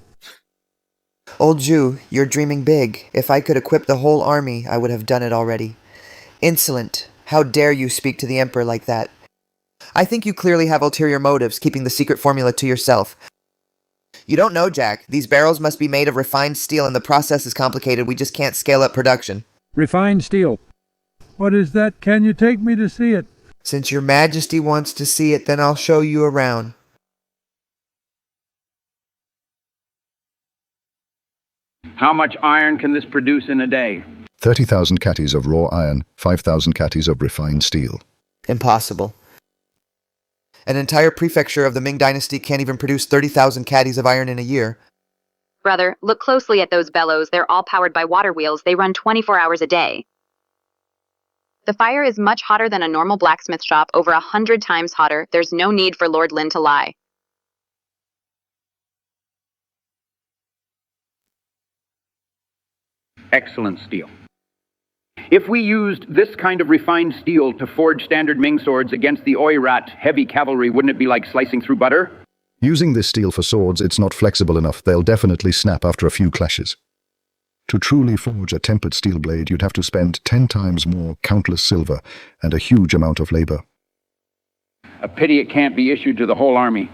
C: Old Jew, you're dreaming big. If I could equip the whole army, I would have done it already. Insolent. How dare you speak to the Emperor like that? I think you clearly have ulterior motives, keeping the secret formula to yourself. You don't know, Jack. These barrels must be made of refined steel and the process is complicated. We just can't scale up production.
T: Refined steel. What is that? Can you take me to see it?
C: Since your majesty wants to see it, then I'll show you around.
E: How much iron can this produce in a day?
A: 30,000 catties of raw iron, 5,000 catties of refined steel.
C: Impossible. An entire prefecture of the Ming Dynasty can't even produce 30,000 catties of iron in a year.
G: Brother, look closely at those bellows. They're all powered by water wheels. They run 24 hours a day. The fire is much hotter than a normal blacksmith shop, over 100 times hotter. There's no need for Lord Lin to lie.
E: Excellent steel. If we used this kind of refined steel to forge standard Ming swords against the Oirat heavy cavalry, wouldn't it be like slicing through butter?
A: Using this steel for swords, it's not flexible enough. They'll definitely snap after a few clashes. To truly forge a tempered steel blade, you'd have to spend 10 times more countless silver and a huge amount of labor.
E: A pity it can't be issued to the whole army.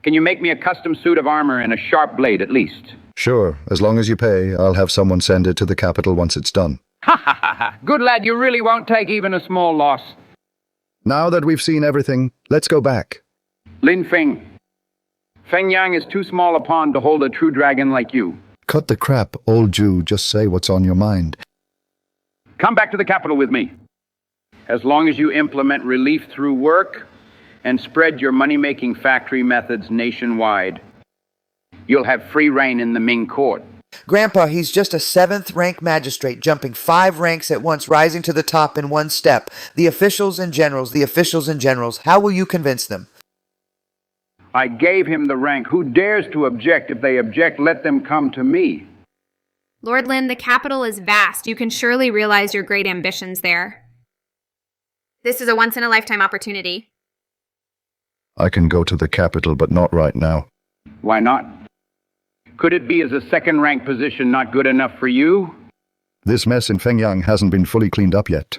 E: Can you make me a custom suit of armor and a sharp blade at least?
A: Sure, as long as you pay, I'll have someone send it to the capital once it's done.
E: Ha ha ha ha! Good lad, you really won't take even a small loss.
A: Now that we've seen everything, let's go back.
E: Lin Feng. Feng Yang is too small a pond to hold a true dragon like you.
A: Cut the crap, old Jew. Just say what's on your mind.
E: Come back to the capital with me. As long as you implement relief through work and spread your money-making factory methods nationwide, you'll have free reign in the Ming court.
C: Grandpa, he's just a 7th rank magistrate, jumping 5 ranks at once, rising to the top in one step. The officials and generals, the officials and generals. How will you convince them?
E: I gave him the rank. Who dares to object? If they object, let them come to me.
P: Lord Lin, the capital is vast. You can surely realize your great ambitions there. This is a once-in-a-lifetime opportunity.
A: I can go to the capital, but not right now.
E: Why not? Could it be as a 2nd rank position not good enough for you?
A: This mess in Fengyang hasn't been fully cleaned up yet.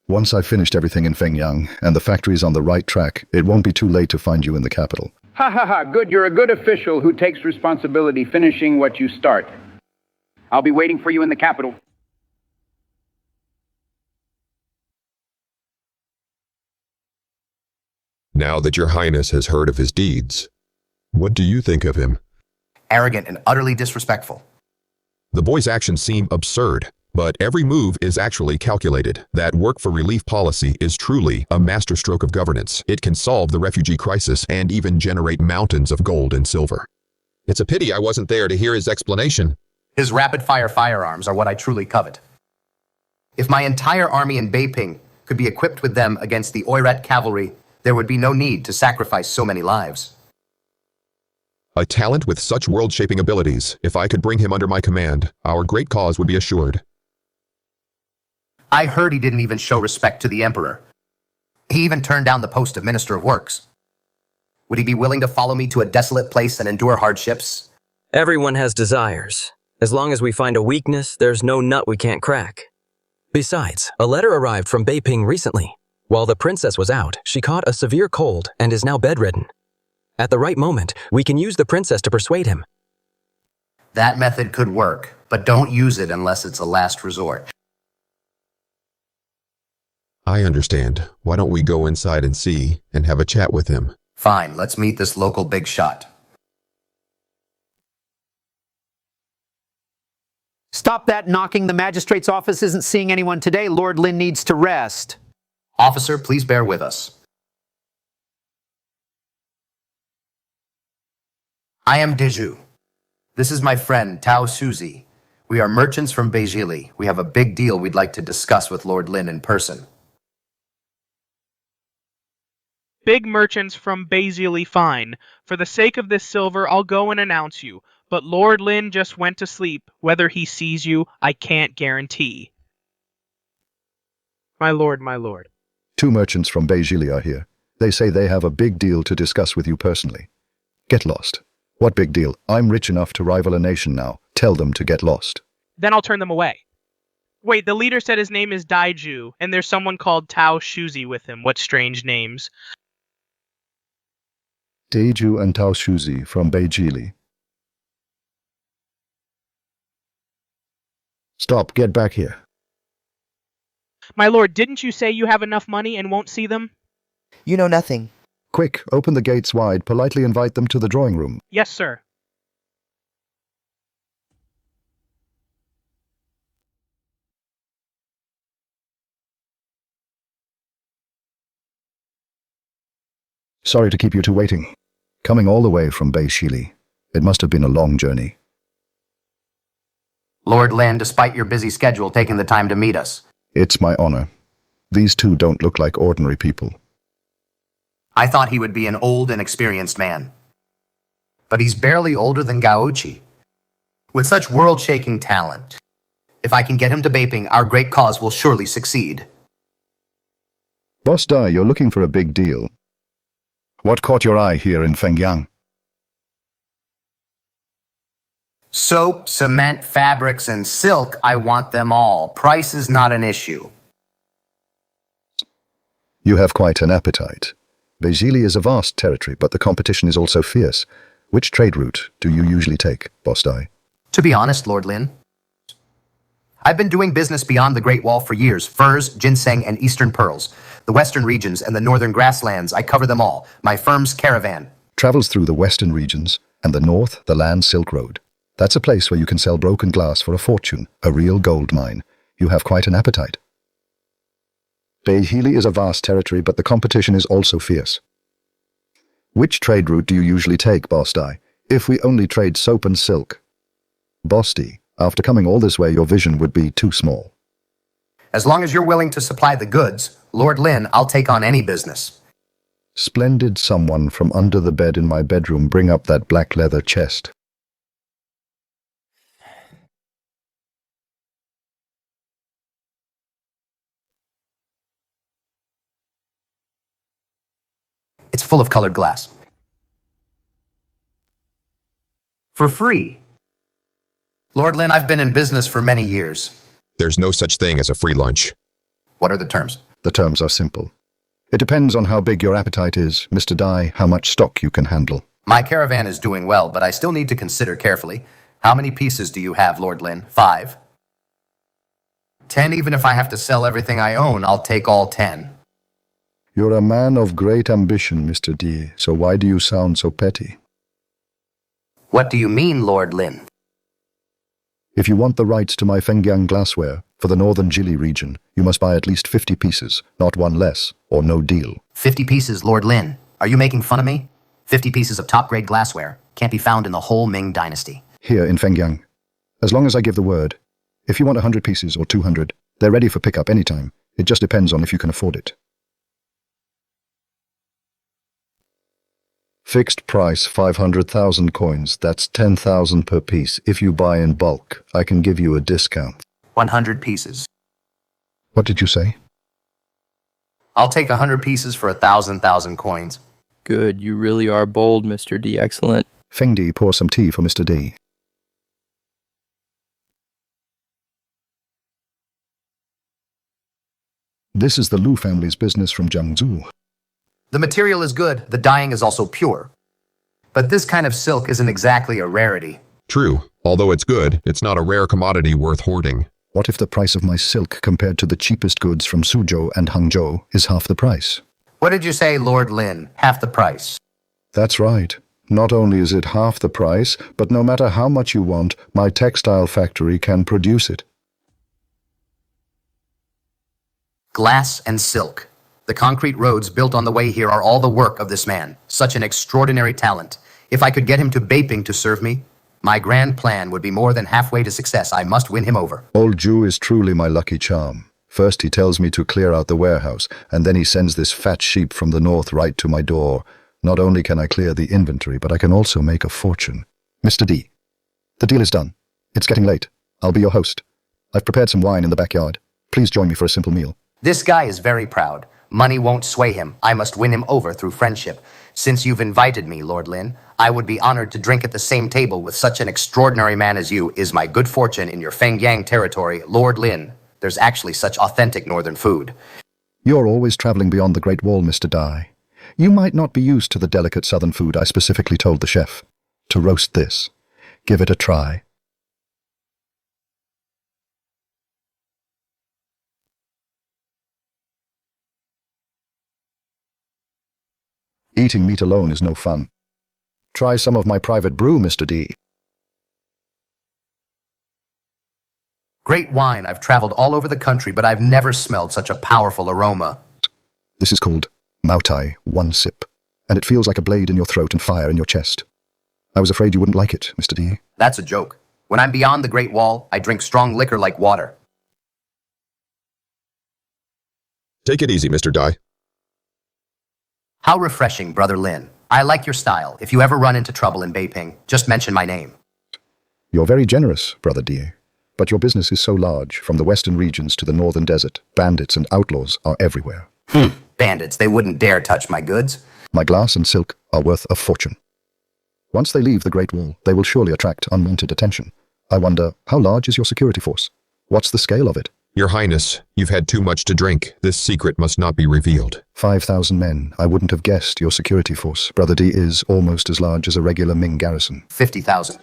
A: Once I've finished everything in Fengyang and the factory's on the right track, it won't be too late to find you in the capital.
E: Ha ha ha, good. You're a good official who takes responsibility finishing what you start. I'll be waiting for you in the capital.
U: Now that your highness has heard of his deeds, what do you think of him?
M: Arrogant and utterly disrespectful.
U: The boy's actions seem absurd, but every move is actually calculated. That work for relief policy is truly a masterstroke of governance. It can solve the refugee crisis and even generate mountains of gold and silver. It's a pity I wasn't there to hear his explanation.
M: His rapid-fire firearms are what I truly covet. If my entire army in Beiping could be equipped with them against the Oirat cavalry, there would be no need to sacrifice so many lives.
U: A talent with such world-shaping abilities, if I could bring him under my command, our great cause would be assured.
M: I heard he didn't even show respect to the Emperor. He even turned down the post of Minister of Works. Would he be willing to follow me to a desolate place and endure hardships?
R: Everyone has desires. As long as we find a weakness, there's no nut we can't crack. Besides, a letter arrived from Beiping recently. While the princess was out, she caught a severe cold and is now bedridden. At the right moment, we can use the princess to persuade him.
M: That method could work, but don't use it unless it's a last resort.
U: I understand. Why don't we go inside and see, and have a chat with him?
M: Fine, let's meet this local big shot.
V: Stop that knocking. The magistrate's office isn't seeing anyone today. Lord Lin needs to rest.
M: Officer, please bear with us. I am Deju. This is my friend, Tao Suzy. We are merchants from Beijili. We have a big deal we'd like to discuss with Lord Lin in person.
W: Big merchants from Beijili fine. For the sake of this silver, I'll go and announce you. But Lord Lin just went to sleep. Whether he sees you, I can't guarantee. My lord, my lord.
A: 2 merchants from Beijili are here. They say they have a big deal to discuss with you personally. Get lost. What big deal? I'm rich enough to rival a nation now. Tell them to get lost.
W: Then I'll turn them away. Wait, the leader said his name is Daiju, and there's someone called Tao Shuzi with him. What strange names.
A: Daiju and Tao Shuzi from Beijili. Stop, get back here.
W: My lord, didn't you say you have enough money and won't see them?
C: You know nothing.
A: Quick, open the gates wide, politely invite them to the drawing room.
W: Yes, sir.
A: Sorry to keep you two waiting. Coming all the way from Bay Shili. It must have been a long journey.
M: Lord Lin, despite your busy schedule, taking the time to meet us.
A: It's my honor. These two don't look like ordinary people.
M: I thought he would be an old and experienced man. But he's barely older than Gaochi. With such world-shaking talent, if I can get him to Beiping, our great cause will surely succeed.
A: Boss Dai, you're looking for a big deal. What caught your eye here in Fengyang?
M: Soap, cement, fabrics, and silk, I want them all. Price is not an issue.
A: You have quite an appetite. Beijili is a vast territory, but the competition is also fierce. Which trade route do you usually take, Boss Dai?
M: To be honest, Lord Lin, I've been doing business beyond the Great Wall for years. Furs, ginseng, and eastern pearls. The western regions and the northern grasslands, I cover them all. My firm's caravan
A: Travels through the western regions, and the north, the Land Silk Road. That's a place where you can sell broken glass for a fortune, a real gold mine. You have quite an appetite. Beihili is a vast territory, but the competition is also fierce. Which trade route do you usually take, Boss Dai? If we only trade soap and silk. Boss D, after coming all this way, your vision would be too small.
M: As long as you're willing to supply the goods, Lord Lin, I'll take on any business.
A: Splendid someone from under the bed in my bedroom, bring up that black leather chest.
M: It's full of colored glass. For free. Lord Lin, I've been in business for many years.
U: There's no such thing as a free lunch.
M: What are the terms?
A: The terms are simple. It depends on how big your appetite is, Mr. Dai, how much stock you can handle.
M: My caravan is doing well, but I still need to consider carefully. How many pieces do you have, Lord Lin? 5? 10, even if I have to sell everything I own, I'll take all 10.
A: You're a man of great ambition, Mr. D, so why do you sound so petty?
M: What do you mean, Lord Lin?
A: If you want the rights to my Fengyang glassware for the northern Jili region, you must buy at least 50 pieces, not one less, or no deal.
M: 50 pieces, Lord Lin. Are you making fun of me? 50 pieces of top-grade glassware can't be found in the whole Ming dynasty.
A: Here in Fengyang. As long as I give the word. If you want 100 pieces or 200, they're ready for pickup anytime. It just depends on if you can afford it. Fixed price, 500,000 coins. That's 10,000 per piece. If you buy in bulk, I can give you a discount.
M: 100 pieces.
A: What did you say?
M: I'll take 100 pieces for 1,000 coins.
D: Good, you really are bold, Mr. D. Excellent.
A: Feng Di, pour some tea for Mr. D. This is the Lu family's business from Jiangsu.
M: The material is good, the dyeing is also pure. But this kind of silk isn't exactly a rarity.
U: True. Although it's good, it's not a rare commodity worth hoarding.
A: What if the price of my silk compared to the cheapest goods from Suzhou and Hangzhou is half the price?
M: What did you say, Lord Lin? Half the price?
A: That's right. Not only is it half the price, but no matter how much you want, my textile factory can produce it.
M: Glass and silk. The concrete roads built on the way here are all the work of this man. Such an extraordinary talent. If I could get him to Beiping to serve me, my grand plan would be more than halfway to success. I must win him over.
A: Old Jew is truly my lucky charm. First he tells me to clear out the warehouse, and then he sends this fat sheep from the north right to my door. Not only can I clear the inventory, but I can also make a fortune. Mr. D, the deal is done. It's getting late. I'll be your host. I've prepared some wine in the backyard. Please join me for a simple meal.
M: This guy is very proud. Money won't sway him. I must win him over through friendship. Since you've invited me, Lord Lin, I would be honored to drink at the same table with such an extraordinary man as you. Is my good fortune in your Fengyang territory, Lord Lin. There's actually such authentic northern food.
A: You're always traveling beyond the Great Wall, Mr. Dai. You might not be used to the delicate southern food. I specifically told the chef to roast this. Give it a try. Eating meat alone is no fun. Try some of my private brew, Mr. D.
M: Great wine. I've traveled all over the country, but I've never smelled such a powerful aroma.
A: This is called Mautai, one sip, and it feels like a blade in your throat and fire in your chest. I was afraid you wouldn't like it, Mr. D.
M: That's a joke. When I'm beyond the Great Wall, I drink strong liquor like water.
U: Take it easy, Mr. Dye.
M: How refreshing, Brother Lin. I like your style. If you ever run into trouble in Beiping, just mention my name.
A: You're very generous, Brother D. But your business is so large, from the western regions to the northern desert, bandits and outlaws are everywhere.
M: Bandits, they wouldn't dare touch my goods.
A: My glass and silk are worth a fortune. Once they leave the Great Wall, they will surely attract unwanted attention. I wonder, how large is your security force? What's the scale of it?
U: Your Highness, you've had too much to drink. This secret must not be revealed.
A: 5,000 men. I wouldn't have guessed your security force. Brother D is almost as large as a regular Ming garrison.
M: 50,000.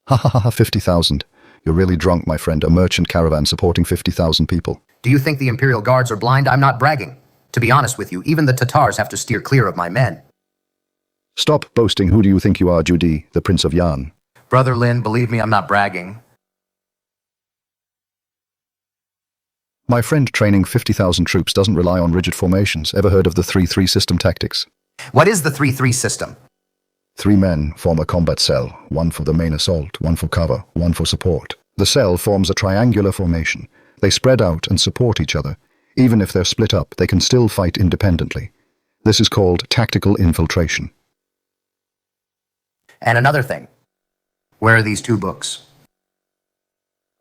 A: Ha ha ha, 50,000. You're really drunk, my friend. A merchant caravan supporting 50,000 people.
M: Do you think the Imperial Guards are blind? I'm not bragging. To be honest with you, even the Tatars have to steer clear of my men.
A: Stop boasting. Who do you think you are, Judy, the Prince of Yan?
M: Brother Lin, believe me, I'm not bragging.
A: My friend training 50,000 troops doesn't rely on rigid formations. Ever heard of the 3-3 system tactics?
M: What is the 3-3 system?
A: 3 men form a combat cell, one for the main assault, one for cover, one for support. The cell forms a triangular formation. They spread out and support each other. Even if they're split up, they can still fight independently. This is called tactical infiltration.
M: And another thing. Where are these 2 books?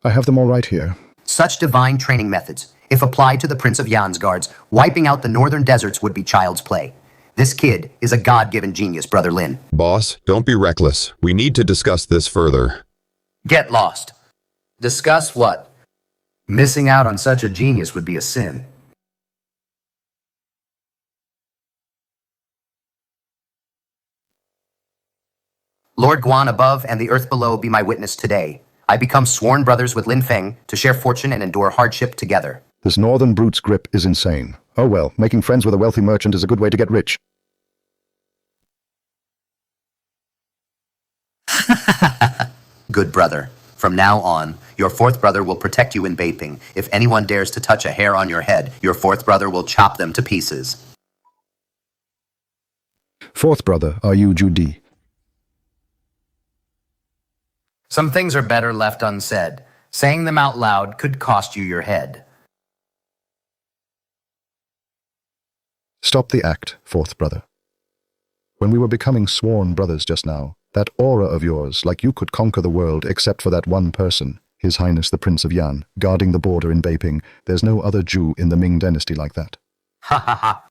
A: I have them all right here.
M: Such divine training methods, if applied to the Prince of Yan's guards, wiping out the northern deserts would be child's play. This kid is a God-given genius, Brother Lin.
U: Boss, don't be reckless. We need to discuss this further.
M: Get lost. Discuss what? Missing out on such a genius would be a sin. Lord Guan above and the earth below be my witness today. I become sworn brothers with Lin Feng to share fortune and endure hardship together.
A: This northern brute's grip is insane. Oh well, making friends with a wealthy merchant is a good way to get rich.
M: Good brother. From now on, your 4th brother will protect you in Beiping. If anyone dares to touch a hair on your head, your 4th brother will chop them to pieces.
A: 4th brother, are you Judy?
M: Some things are better left unsaid. Saying them out loud could cost you your head.
A: Stop the act, 4th brother. When we were becoming sworn brothers just now, that aura of yours, like you could conquer the world except for that one person, His Highness the Prince of Yan, guarding the border in Beiping. There's no other Jew in the Ming dynasty like that.
M: Ha ha ha.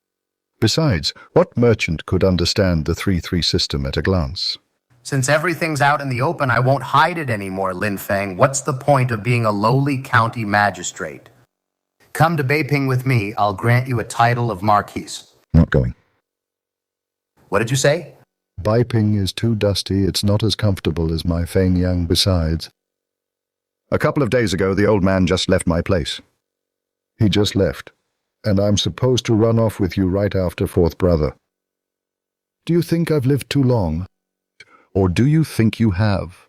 A: Besides, what merchant could understand the 3-3 system at a glance?
M: Since everything's out in the open, I won't hide it anymore, Lin Feng. What's the point of being a lowly county magistrate? Come to Beiping with me, I'll grant you a title of Marquis.
A: Not going.
M: What did you say?
A: Beiping is too dusty. It's not as comfortable as my Fengyang besides. A couple of days ago, the old man just left my place. He just left. And I'm supposed to run off with you right after 4th brother. Do you think I've lived too long? Or do you think you have?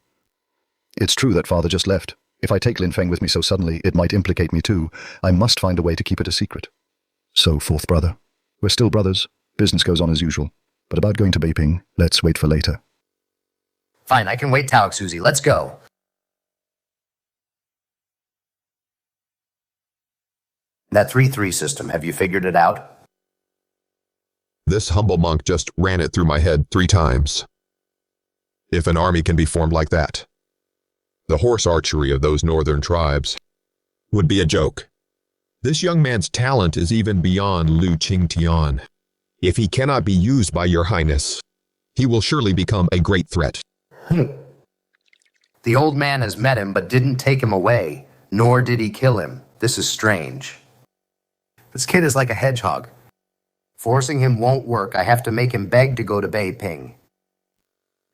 A: It's true that father just left. If I take Lin Feng with me so suddenly, it might implicate me too. I must find a way to keep it a secret. So, 4th brother, we're still brothers. Business goes on as usual. But about going to Beiping, let's wait for later.
M: Fine, I can wait, Taox Suzy. Let's go. That 3-3 system, have you figured it out?
U: This humble monk just ran it through my head 3 times. If an army can be formed like that, the horse archery of those northern tribes would be a joke. This young man's talent is even beyond Lu Qingtian. If he cannot be used by your highness, he will surely become a great threat.
M: The old man has met him but didn't take him away, nor did he kill him. This is strange. This kid is like a hedgehog. Forcing him won't work. I have to make him beg to go to Beiping.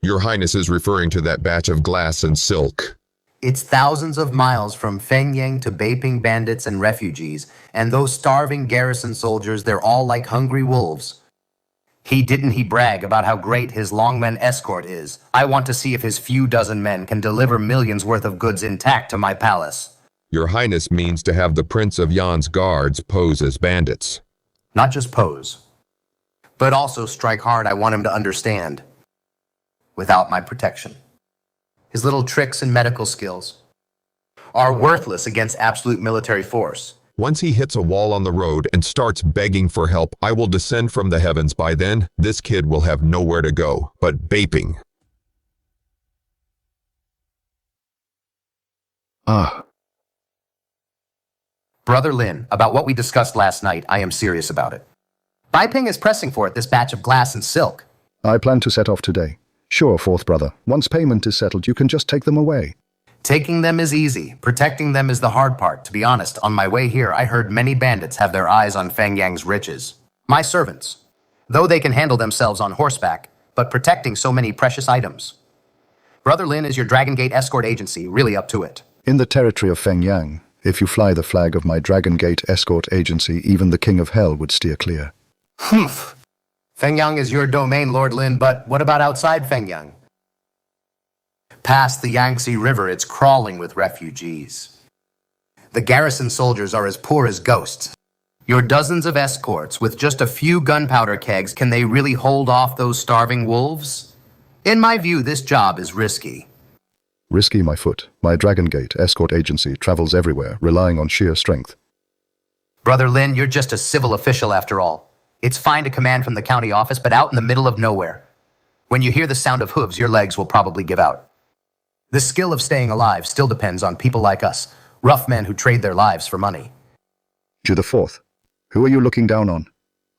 U: Your highness is referring to that batch of glass and silk.
M: It's thousands of miles from Fengyang to Beiping bandits and refugees, and those starving garrison soldiers, they're all like hungry wolves. Didn't he brag about how great his longmen escort is? I want to see if his few dozen men can deliver millions worth of goods intact to my palace.
U: Your Highness means to have the Prince of Yan's guards pose as bandits.
M: Not just pose, but also strike hard. I want him to understand. Without my protection, his little tricks and medical skills are worthless against absolute military force.
U: Once he hits a wall on the road and starts begging for help, I will descend from the heavens. By then, this kid will have nowhere to go but Beiping.
M: Brother Lin, about what we discussed last night, I am serious about it. Beiping is pressing for it, this batch of glass and silk.
A: I plan to set off today. Sure, fourth brother. Once payment is settled, you can just take them away.
M: Taking them is easy. Protecting them is the hard part. To be honest, on my way here, I heard many bandits have their eyes on Fengyang's riches. My servants. Though they can handle themselves on horseback, but protecting so many precious items. Brother Lin, is your Dragon Gate escort agency really up to it?
A: In the territory of Fengyang, if you fly the flag of my Dragon Gate escort agency, even the King of Hell would steer clear.
M: Humph. Fengyang is your domain, Lord Lin, but what about outside Fengyang? Past the Yangtze River, it's crawling with refugees. The garrison soldiers are as poor as ghosts. Your dozens of escorts with just a few gunpowder kegs, can they really hold off those starving wolves? In my view, this job is risky.
A: Risky, my foot. My Dragon Gate escort agency travels everywhere, relying on sheer strength.
M: Brother Lin, you're just a civil official after all. It's fine to command from the county office, but out in the middle of nowhere. When you hear the sound of hooves, your legs will probably give out. The skill of staying alive still depends on people like us, rough men who trade their lives for money.
A: Ju the Fourth, who are you looking down on?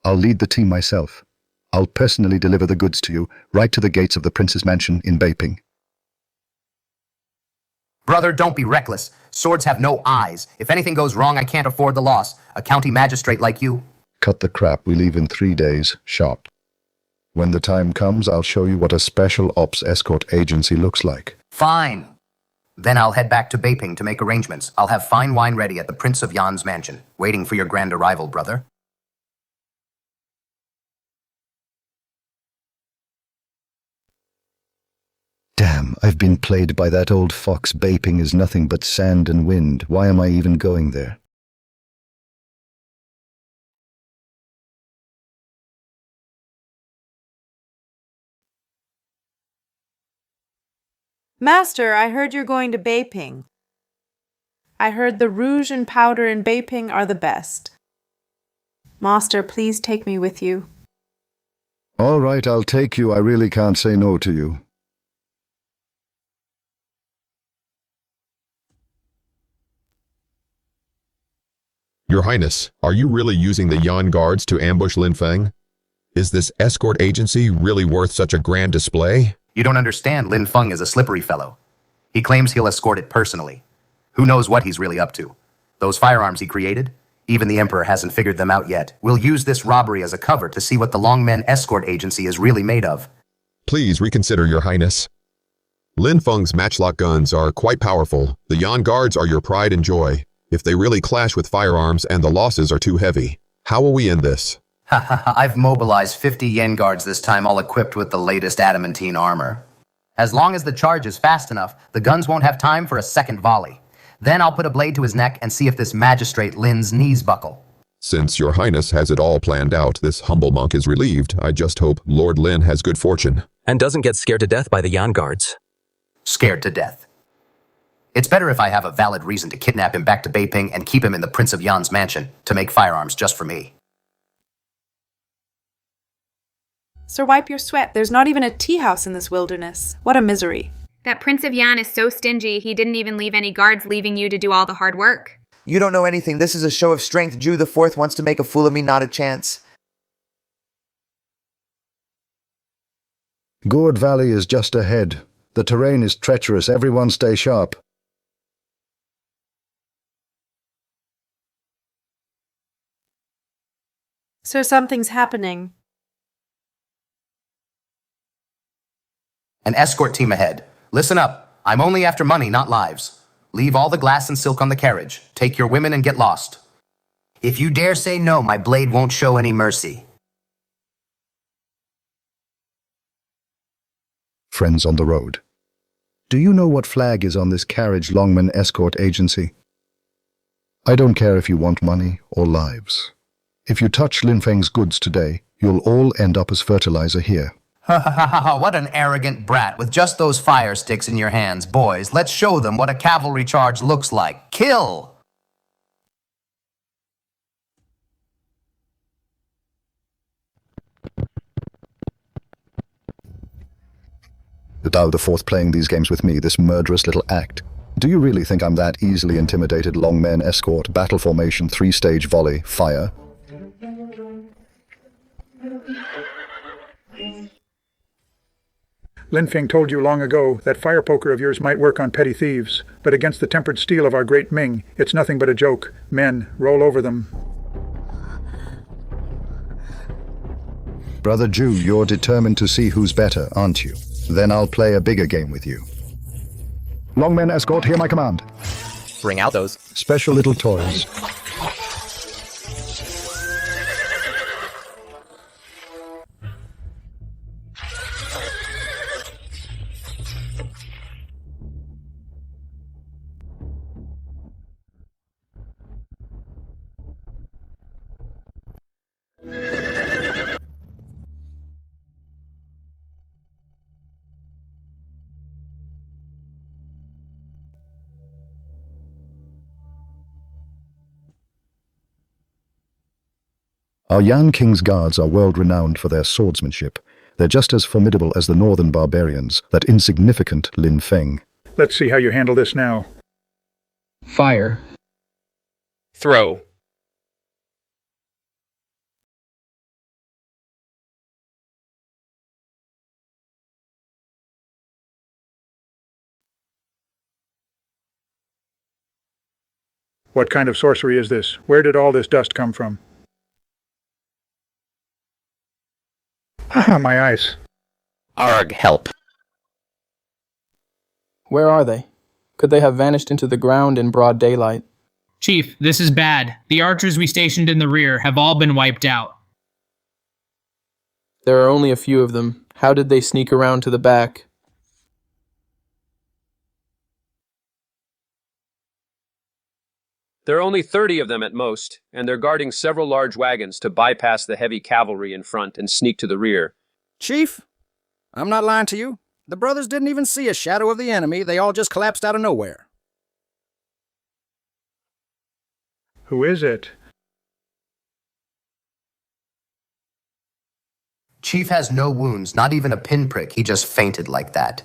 A: I'll lead the team myself. I'll personally deliver the goods to you, right to the gates of the prince's mansion in Beiping.
M: Brother, don't be reckless. Swords have no eyes. If anything goes wrong, I can't afford the loss. A county magistrate like you.
A: Cut the crap, we leave in 3 days, sharp. When the time comes, I'll show you what a special ops escort agency looks like.
M: Fine. Then I'll head back to Beiping to make arrangements. I'll have fine wine ready at the Prince of Yan's mansion, waiting for your grand arrival, brother.
A: Damn, I've been played by that old fox. Beiping is nothing but sand and wind. Why am I even going there?
H: Master, I heard you're going to Beiping. I heard the rouge and powder in Beiping are the best. Master, please take me with you.
A: All right, I'll take you. I really can't say no to you.
U: Your Highness, are you really using the Yan guards to ambush Lin Feng? Is this escort agency really worth such a grand display?
M: You don't understand, Lin Feng is a slippery fellow. He claims he'll escort it personally. Who knows what he's really up to? Those firearms he created? Even the Emperor hasn't figured them out yet. We'll use this robbery as a cover to see what the Longmen escort agency is really made of.
U: Please reconsider, Your Highness. Lin Feng's matchlock guns are quite powerful. The Yan guards are your pride and joy. If they really clash with firearms and the losses are too heavy, how will we end this?
M: I've mobilized 50 Yen guards this time, all equipped with the latest adamantine armor. As long as the charge is fast enough, the guns won't have time for a second volley. Then I'll put a blade to his neck and see if this magistrate Lin's knees buckle.
U: Since Your Highness has it all planned out, this humble monk is relieved. I just hope Lord Lin has good fortune.
R: And doesn't get scared to death by the Yan guards.
M: Scared to death. It's better if I have a valid reason to kidnap him back to Beiping and keep him in the Prince of Yan's mansion to make firearms just for me.
H: Sir, wipe your sweat. There's not even a tea house in this wilderness. What a misery.
P: That Prince of Yan is so stingy, he didn't even leave any guards, leaving you to do all the hard work.
C: You don't know anything. This is a show of strength. Ju the Fourth wants to make a fool of me, not a chance.
A: Gourd Valley is just ahead. The terrain is treacherous. Everyone stay sharp.
H: Sir, something's happening.
M: An escort team ahead. Listen up. I'm only after money, not lives. Leave all the glass and silk on the carriage. Take your women and get lost. If you dare say no, my blade won't show any mercy.
A: Friends on the road. Do you know what flag is on this carriage Longman Escort Agency? I don't care if you want money or lives. If you touch Lin Feng's goods today, you'll all end up as fertilizer here.
M: Ha ha ha ha, what an arrogant brat with just those fire sticks in your hands. Boys, let's show them what a cavalry charge looks like. Kill!
A: Thou the fourth playing these games with me, this murderous little act. Do you really think I'm that easily intimidated? Longmen Escort, battle formation, 3-stage volley, fire?
F: Lin Feng told you long ago that fire poker of yours might work on petty thieves, but against the tempered steel of our great Ming, it's nothing but a joke. Men, roll over them.
A: Brother Jew, you're determined to see who's better, aren't you? Then I'll play a bigger game with you. Longmen Escort, hear my command.
O: Bring out those
A: special little toys. Our Yan King's guards are world-renowned for their swordsmanship. They're just as formidable as the northern barbarians, that insignificant Lin Feng.
F: Let's see how you handle this now.
B: Fire.
O: throw.
F: What kind of sorcery is this? Where did all this dust come from? Ah, my eyes.
O: Arg, help.
B: Where are they? Could they have vanished into the ground in broad daylight?
N: Chief, this is bad. The archers we stationed in the rear have all been wiped out.
B: There are only a few of them. How did they sneak around to the back?
S: There are only 30 of them at most, and they're guarding several large wagons to bypass the heavy cavalry in front and sneak to the rear.
X: Chief, I'm not lying to you. The brothers didn't even see a shadow of the enemy. They all just collapsed out of nowhere.
F: Who is it?
M: Chief has no wounds, not even a pinprick. He just fainted like that.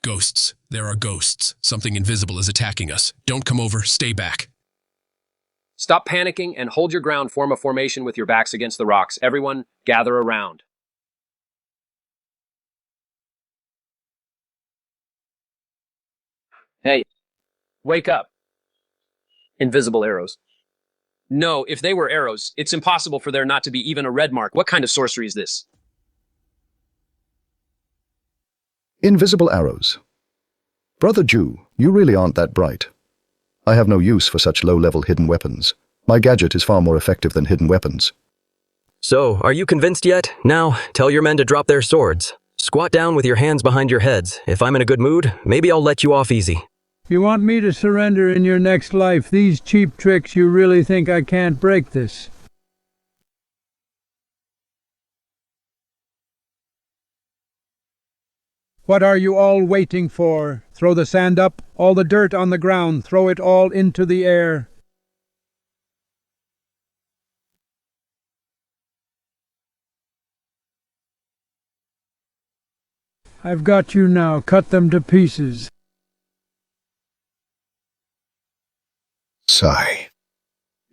Y: Ghosts. There are ghosts. Something invisible is attacking us. Don't come over. Stay back.
S: Stop panicking and hold your ground. Form a formation with your backs against the rocks. Everyone, gather around. Hey, wake up. Invisible arrows. No, if they were arrows, it's impossible for there not to be even a red mark. What kind of sorcery is this?
A: Invisible arrows. Brother Jew, you really aren't that bright. I have no use for such low-level hidden weapons. My gadget is far more effective than hidden weapons.
R: So, are you convinced yet? Now, tell your men to drop their swords. Squat down with your hands behind your heads. If I'm in a good mood, maybe I'll let you off easy.
T: You want me to surrender in your next life? These cheap tricks, you really think I can't break this? What are you all waiting for? Throw the sand up, all the dirt on the ground, throw it all into the air. I've got you now. Cut them to pieces.
A: Sigh.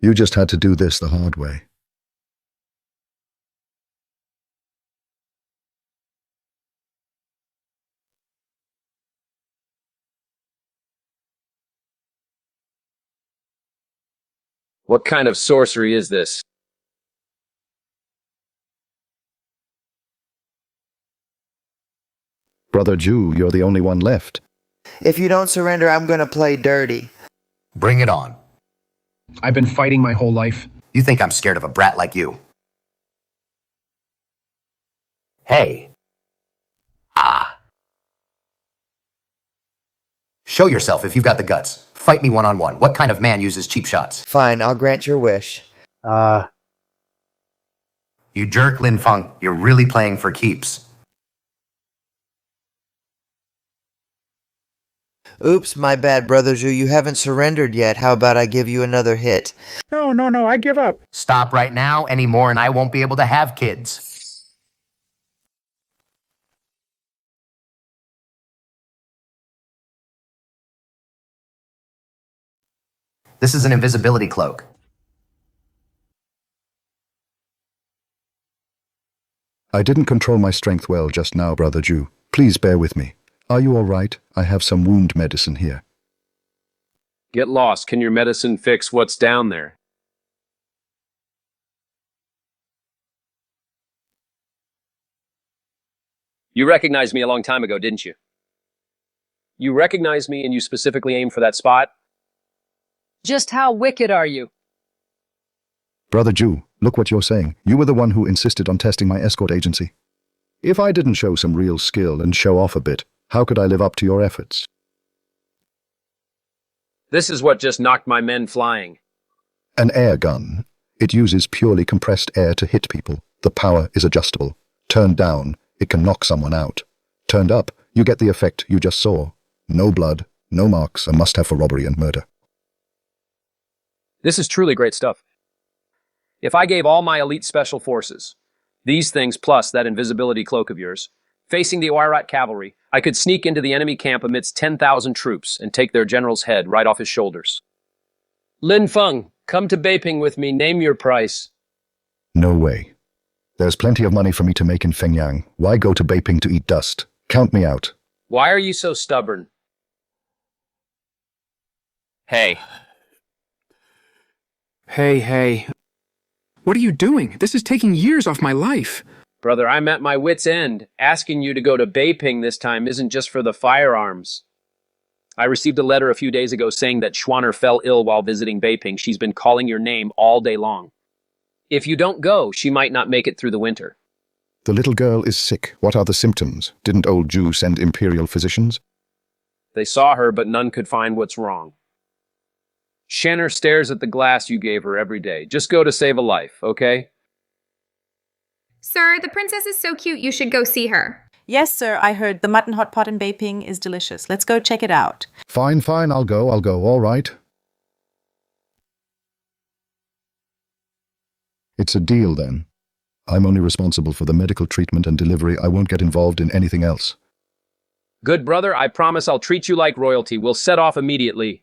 A: You just had to do this the hard way.
S: What kind of sorcery is this?
A: Brother Jew, you're the only one left.
C: If you don't surrender, I'm gonna play dirty.
M: Bring it on.
I: I've been fighting my whole life.
M: You think I'm scared of a brat like you? Hey. Ah. Show yourself if you've got the guts. Fight me one-on-one. What kind of man uses cheap shots?
C: Fine, I'll grant your wish.
M: You jerk, Lin Feng. You're really playing for keeps.
C: Oops, my bad, Brother Zhu. You haven't surrendered yet. How about I give you another hit?
F: No, I give up.
M: Stop right now, anymore, and I won't be able to have kids. This is an invisibility cloak.
A: I didn't control my strength well just now, Brother Jew. Please bear with me. Are you all right? I have some wound medicine here.
S: Get lost. Can your medicine fix what's down there? You recognized me a long time ago, didn't you? You recognized me and you specifically aimed for that spot?
J: Just how wicked are you?
A: Brother Jew, look what you're saying. You were the one who insisted on testing my escort agency. If I didn't show some real skill and show off a bit, how could I live up to your efforts?
S: This is what just knocked my men flying.
A: An air gun. It uses purely compressed air to hit people. The power is adjustable. Turned down, it can knock someone out. Turned up, you get the effect you just saw. No blood, no marks, a must-have for robbery and murder.
S: This is truly great stuff. If I gave all my elite special forces, these things plus that invisibility cloak of yours, facing the Oirat cavalry, I could sneak into the enemy camp amidst 10,000 troops and take their general's head right off his shoulders. Lin Feng, come to Beiping with me. Name your price.
A: No way. There's plenty of money for me to make in Fengyang. Why go to Beiping to eat dust? Count me out.
S: Why are you so stubborn?
O: Hey.
K: Hey. What are you doing? This is taking years off my life.
S: Brother, I'm at my wit's end. Asking you to go to Beiping this time isn't just for the firearms. I received a letter a few days ago saying that Schwanner fell ill while visiting Beiping. She's been calling your name all day long. If you don't go, she might not make it through the winter.
A: The little girl is sick. What are the symptoms? Didn't old Jew send imperial physicians?
S: They saw her, but none could find what's wrong. Shanner stares at the glass you gave her every day. Just go to save a life, okay?
P: Sir, the princess is so cute, you should go see her.
H: Yes, sir, I heard the mutton hot pot in Beiping is delicious. Let's go check it out.
A: Fine, I'll go, all right. It's a deal, then. I'm only responsible for the medical treatment and delivery. I won't get involved in anything else.
S: Good brother, I promise I'll treat you like royalty. We'll set off immediately.